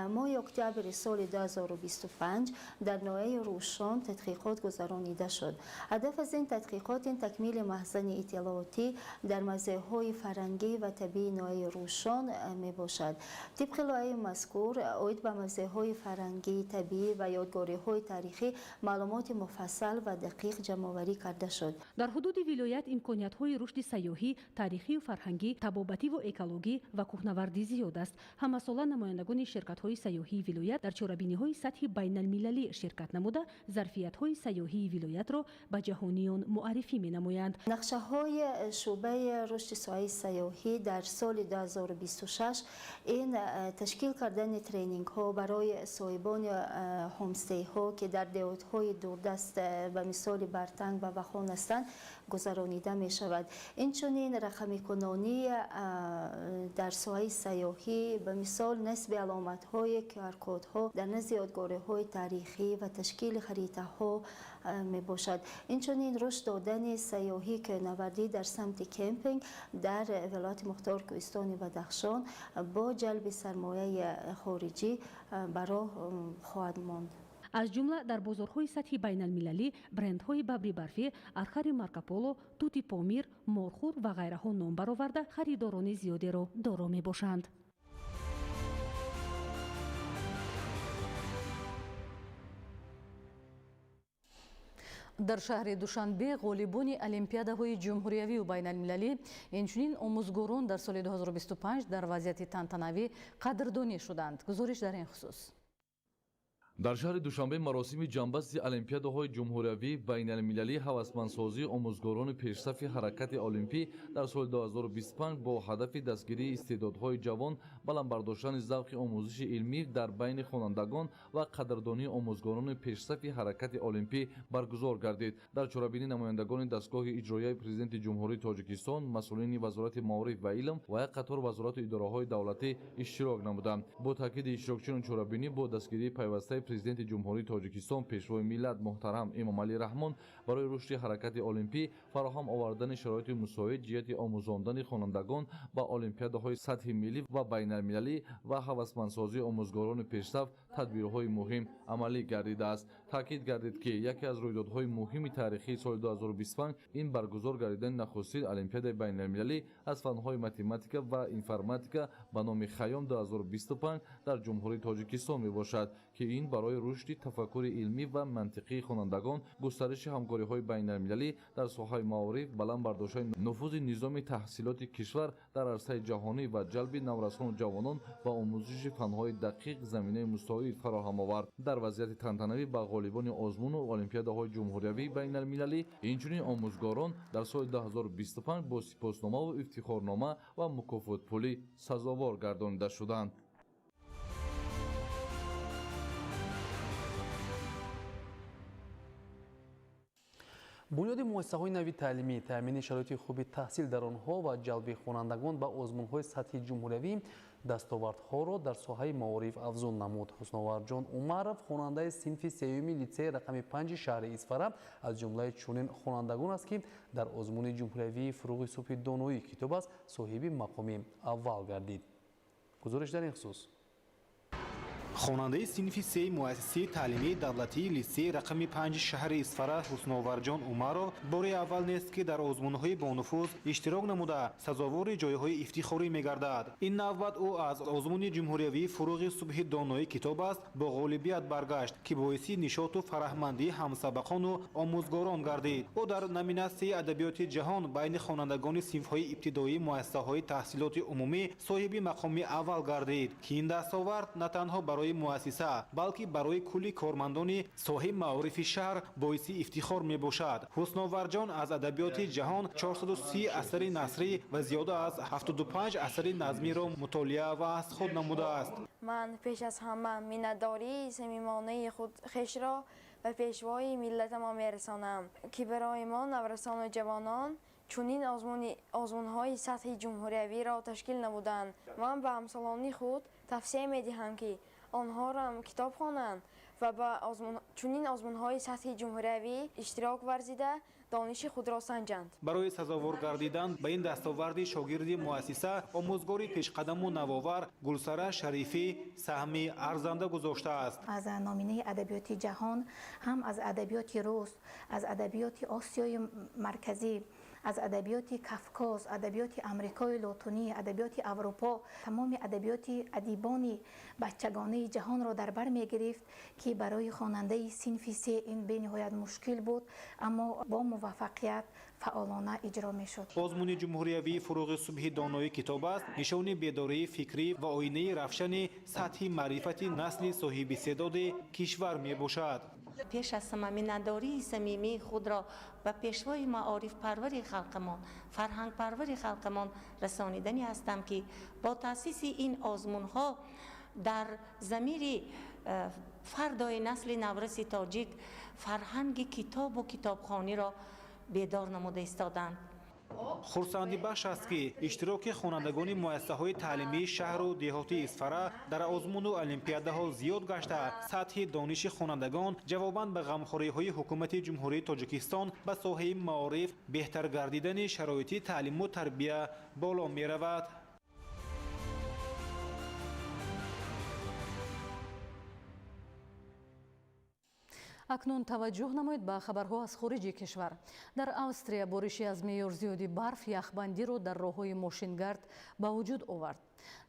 ماه اکتبر سال 2025 در ناحیه روشان تحقیقات گذرانیده شد. هدف از این تحقیقات این تکمیل مخزن اطلاعاتی در موضوعهای فرهنگی و طبیعی ناحیه روشان می باشد. طبق لایحه مذکور عاید به موضوعهای فرهنگی، طبیعی و یادگاری‌های تاریخی معلومات مفصل و دقیق جمع‌آوری کرده شد. در حدود ولایت امکانیت‌های رشد سیاحی، تاریخی و فرهنگی، طبابتی و اکولوژی و کوهنوردی زیاد است. همساله نمایندگان شرکت‌های سیاحی ولایت در چهاربینی‌های سطح بین‌المللی شرکت نموده، ظرفیت‌های سیاحی ولایت را به جهانیان معرفی می‌نمایند. نقشه‌های شعبه رشد سیاحی سیاحی در سال 2026 این تشکیل کردن ترینینگ‌ها برای صاحبان هومستی‌ها که در دهات‌های دوردست به مثال برتنگ و وخان هستند گذرانیده می شود. اینچنین رقمی کنانی در ساحه سیاحی به مثال نصب علامت‌های QR کدها در نزد یادگاری‌های تاریخی و تشکیل خریطه‌ها می باشد. اینچنین رشد دادن سیاحی کوهنوردی در سمت کمپینگ در ولایت مختار کوهستان بدخشان با جلب سرمایه خارجی برای خواهد ماند. از جمله در بازارهای سطح بین‌المللی برندهای ببری برفی، ارخر مارکوپولو، توتی پامیر، مارخور و غیرها نام برآورده خریداران زیادی را دارا می‌باشند. در شهر دوشنبه غالبان المپیادهای جمهوریوی و بین المللی اینچنین آموزگاران در سال 2025 در وضعیت تنتنوی قدردانی شدند. گزارش در این خصوص. در شهر دوشنبه مراسم جنبستی المپیادهای جمهوریوی بین المللی هوسمندسازی آموزگاران پیشرفت حرکت المپی در سال 2025 با هدف دستگیری استعدادهای جوان، بلند برداشتن ذوق آموزش علمی در بین خوانندگان و قدردانی آموزگاران پیشرفت حرکت المپی برگزار گردید. در چهاربینی نمایندگان دستگاه اجرایی پرزیدنت جمهوری تاجیکستان، مسئولین وزارت معارف و علم و یک قطار وزارت و اداره‌های دولتی اشتراک نمودند. با تاکید اشتراکچیان چهاربینی با دستگیری پیوسته پرزیدنت جمهوری تاجیکستان پیشوای ملت محترم امامعلی رحمان برای رشد حرکت المپی فراهم آوردن شرایط مساعد جهت آموزاندن خوانندگان با المپیادهای سطح ملی و بین المللی و هوسمندسازی آموزگاران پیشرفت تدبیرهای مهم عملی گردیده است. تاکید گردید که یکی از رویدادهای مهم تاریخی سال 2025 این برگزار گردیدن نخستین المپیاد بین المللی از فنهای متماتیک و انفرماتیکا به نام خیام 2025 در جمهوری تاجیکستان می باشد که این برای رشد تفکر علمی و منطقی خوانندگان، گسترش همکاری‌های بین‌المللی در ساحه معارف، بلند برداشتن نفوذ نظام تحصیلات کشور در عرصه جهانی و جلب نورسان جوانان و آموزش فن‌های دقیق زمینه مساعد فراهم آورد. در وضعیت تنتنوی با غالبان آزمون و المپیادهای جمهوریوی بین‌المللی اینچنین آموزگاران در سال 2025 با سپاسنامه و افتخارنامه و مکافات پولی سزاوار گردانیده شدند. بنیاد مؤسسه‌های نوی تعلیمی، تامین شرایط خوب تحصیل در آنها و جلب خوانندگان به آزمون‌های سطحی جمهوریوی دستاوردها را در ساحه معارف افزون نمود. حسناورجان عمرов خواننده صنف سیومی لیسه رقم 5 شهر اصفهان از جمله چنین خوانندگان است که در آزمون جمهوریوی فروغ صبح دانایی کتاب است صاحب مقام اول گردید. گزارش در این خصوص. خواننده صنف 3 مؤسسه تعلیمی دولتی لیسه رقم 5 شهر اصفهان حسناورجان عمرов بار اول نیست که در آزمون‌های با نفوذ اشتراک نموده سزاوار جایهای افتخاری می‌گردد. این نوبت او از آزمون جمهوریوی فروغ صبح دانایی کتاب است با غالبیت برگشت که باعث نشاط و فرهمندی همسبقان و آموزگاران گردید. او در نامیناسیون ادبیات جهان بین خوانندگان صنف‌های ابتدایی مؤسسه‌های تحصیلات عمومی صاحب مقام اول گردید که این دستاورد نه تنها برای مؤسسه بلکه برای کلی کارمندان ساحه معارف شهر باعث افتخار می باشد. حسناورجان از ادبیات جهان 430 اثر نثری و زیاده از 75 اثر نظمی را مطالعه و از خود نموده است. من پیش از همه مینداری صمیمانه خود خویش را به پیشوای ملت ما میرسانم که برای ما نورسان و جوانان چنین آزمون‌های سطح جمهوریوی را تشکیل نمودند. من به همسالان خود توصیه می‌دهم که آنها را کتاب خوانند و با چنین آزمون‌های سطح جمهوریوی اشتراک ورزیده دانش خود را سنجند. برای سزاوار گردیدن به این دستاورد شاگرد مؤسسه آموزگار پیشقدم و نوآور گلسره شریفی سهمی ارزنده گذاشته است. از نامینه ادبیات جهان هم از ادبیات روس، از ادبیات آسیای مرکزی، از ادبیات کافکاز، ادبیات آمریکای لاتینی، ادبیات اروپا، تمام ادبیات ادیبان بچگانه جهان را در بر می‌گرفت که برای خواننده صنف سی این به نهایت مشکل بود، اما با موفقیت فعالانه اجرا می‌شد. آزمون جمهوریوی فروغ صبحی دانایی کتاب است، نشان بیداری فکری و آینه روشن سطح معرفت نسل صاحب استعداد کشور میباشد. پیش از همه مینه‌داری صمیمی خود را به پیشوای معارف پرور خلقمان، فرهنگ پرور خلقمان رسانیدنی هستم که با تأسیس این آزمون‌ها در ضمیر فردای نسل نورس تاجیک فرهنگ کتاب و کتابخوانی را بیدار نموده ایستادند. خرسندی بخش است که اشتراک خوانندگان مؤسسه‌های تعلیمی شهر و دهاتی اسفره در آزمون و المپیادها زیاد گشته. سطح دانش خوانندگان جواباً به غمخوری‌های حکومت جمهوری تاجیکستان به ساحه معارف بهتر گردیدن شرایط تعلیم و تربیت بالا می‌رود. اکنون توجه نمایید به خبرها از خارج کشور. در اوستریا بارشی از معیار زیادی برف یخبندی را در راه‌های ماشینگرد به وجود آورد.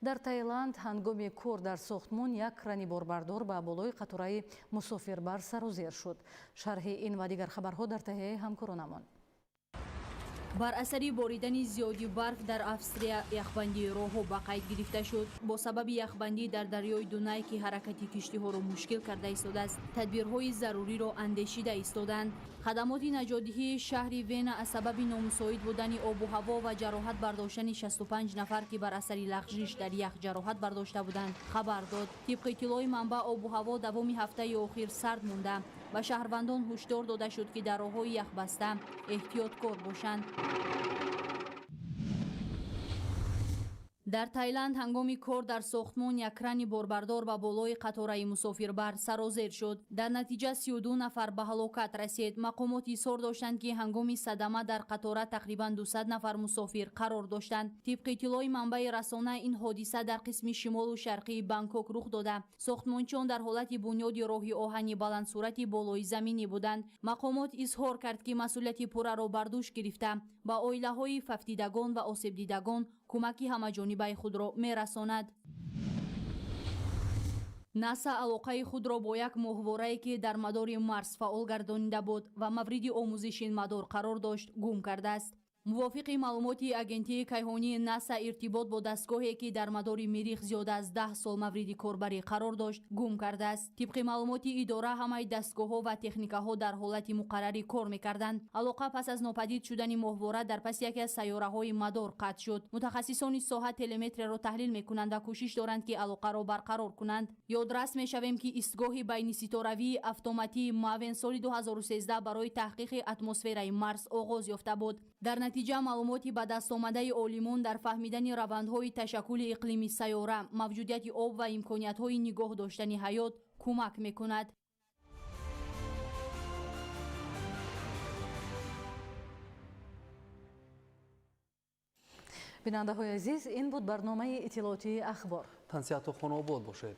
در تایلند هنگام کار در ساختمان یک کرانی باربردار به بالای قطاره مسافربر سر و زیر شد. شرح این و دیگر خبرها در تهیه همکارانمان. بر اثر باریدن زیادی برف در اوستریا یخبندی راه‌ها به قید گرفته شد. با سبب یخبندی در دریای دونای که حرکت کشتی‌ها را مشکل کرده ایستاده است، تدبیرهای ضروری را اندیشیده ایستادند. خدمات نجاتدهی شهر وین از سبب نامساعد بودن آب و هوا و جراحت برداشتن 65 نفر که بر اثر لغزش در یخ جراحت برداشته بودند خبر داد. طبق اطلاع منبع آب و هوا دوام هفته اخیر سرد مانده. و شهروندان هشدار داده شد که در راه‌های یخبسته احتیاطکار باشند. در تایلند هنگام کار در ساختمان یک کرانی باربردار به بالای قطاره مسافربر سرازیر شد. در نتیجه 32 نفر به هلاکت رسید. مقامات اظهار داشتند که هنگام صدمه در قطاره تقریبا 200 نفر مسافر قرار داشتند. طبق اطلاع منبع رسانه این حادثه در قسم شمال و شرقی بانکوک رخ داده. ساختمانچیان در حالت بنیاد راهی آهنی بلند صورتی بالای زمینی بودند. مقامات اظهار کرد که مسئولیت پوره را بر دوش گرفته با عائله‌های ففتیدگان و آسیب دیدگان کمکی همه‌جانبه خود را می‌رساند. ناسا علاقه خود را با یک ماهواره‌ای که در مدار مرز فعال گردانیده بود و مورد آموزش این مدار قرار داشت گم کرده است. موافق معلومات اگنتی کیهانی ناسا ارتباط با دستگاهی که در مدار مریخ زیاد از 10 سال مورد کاربری قرار داشت گم کرده است. طبق معلومات اداره همه دستگاه‌ها و تکنیک‌ها در حالت مقرری کار می‌کردند. علاقه پس از ناپدید شدن ماهواره در پس یکی از سیاره‌های مدار قطع شد. متخصصان ساحه تلمتر را تحلیل می‌کنند و کوشش دارند که علاقه را برقرار کنند. یادرس می‌شویم که ایستگاه بین ستاره‌ای اتوماتی ماون سال 2013 برای تحقیق اتمسفر مارس آغاز یافته بود. در نتیجه معلوماتی به دست آمده عالمان در فهمیدن روندهای تشکل اقلیمی سیاره، موجودیت آب و امکانیت‌های نگاه داشتن حیات کمک می‌کند. بیننده‌های عزیز، این بود برنامه اطلاعاتی اخبار. تنصیحات و خانه آباد باشید.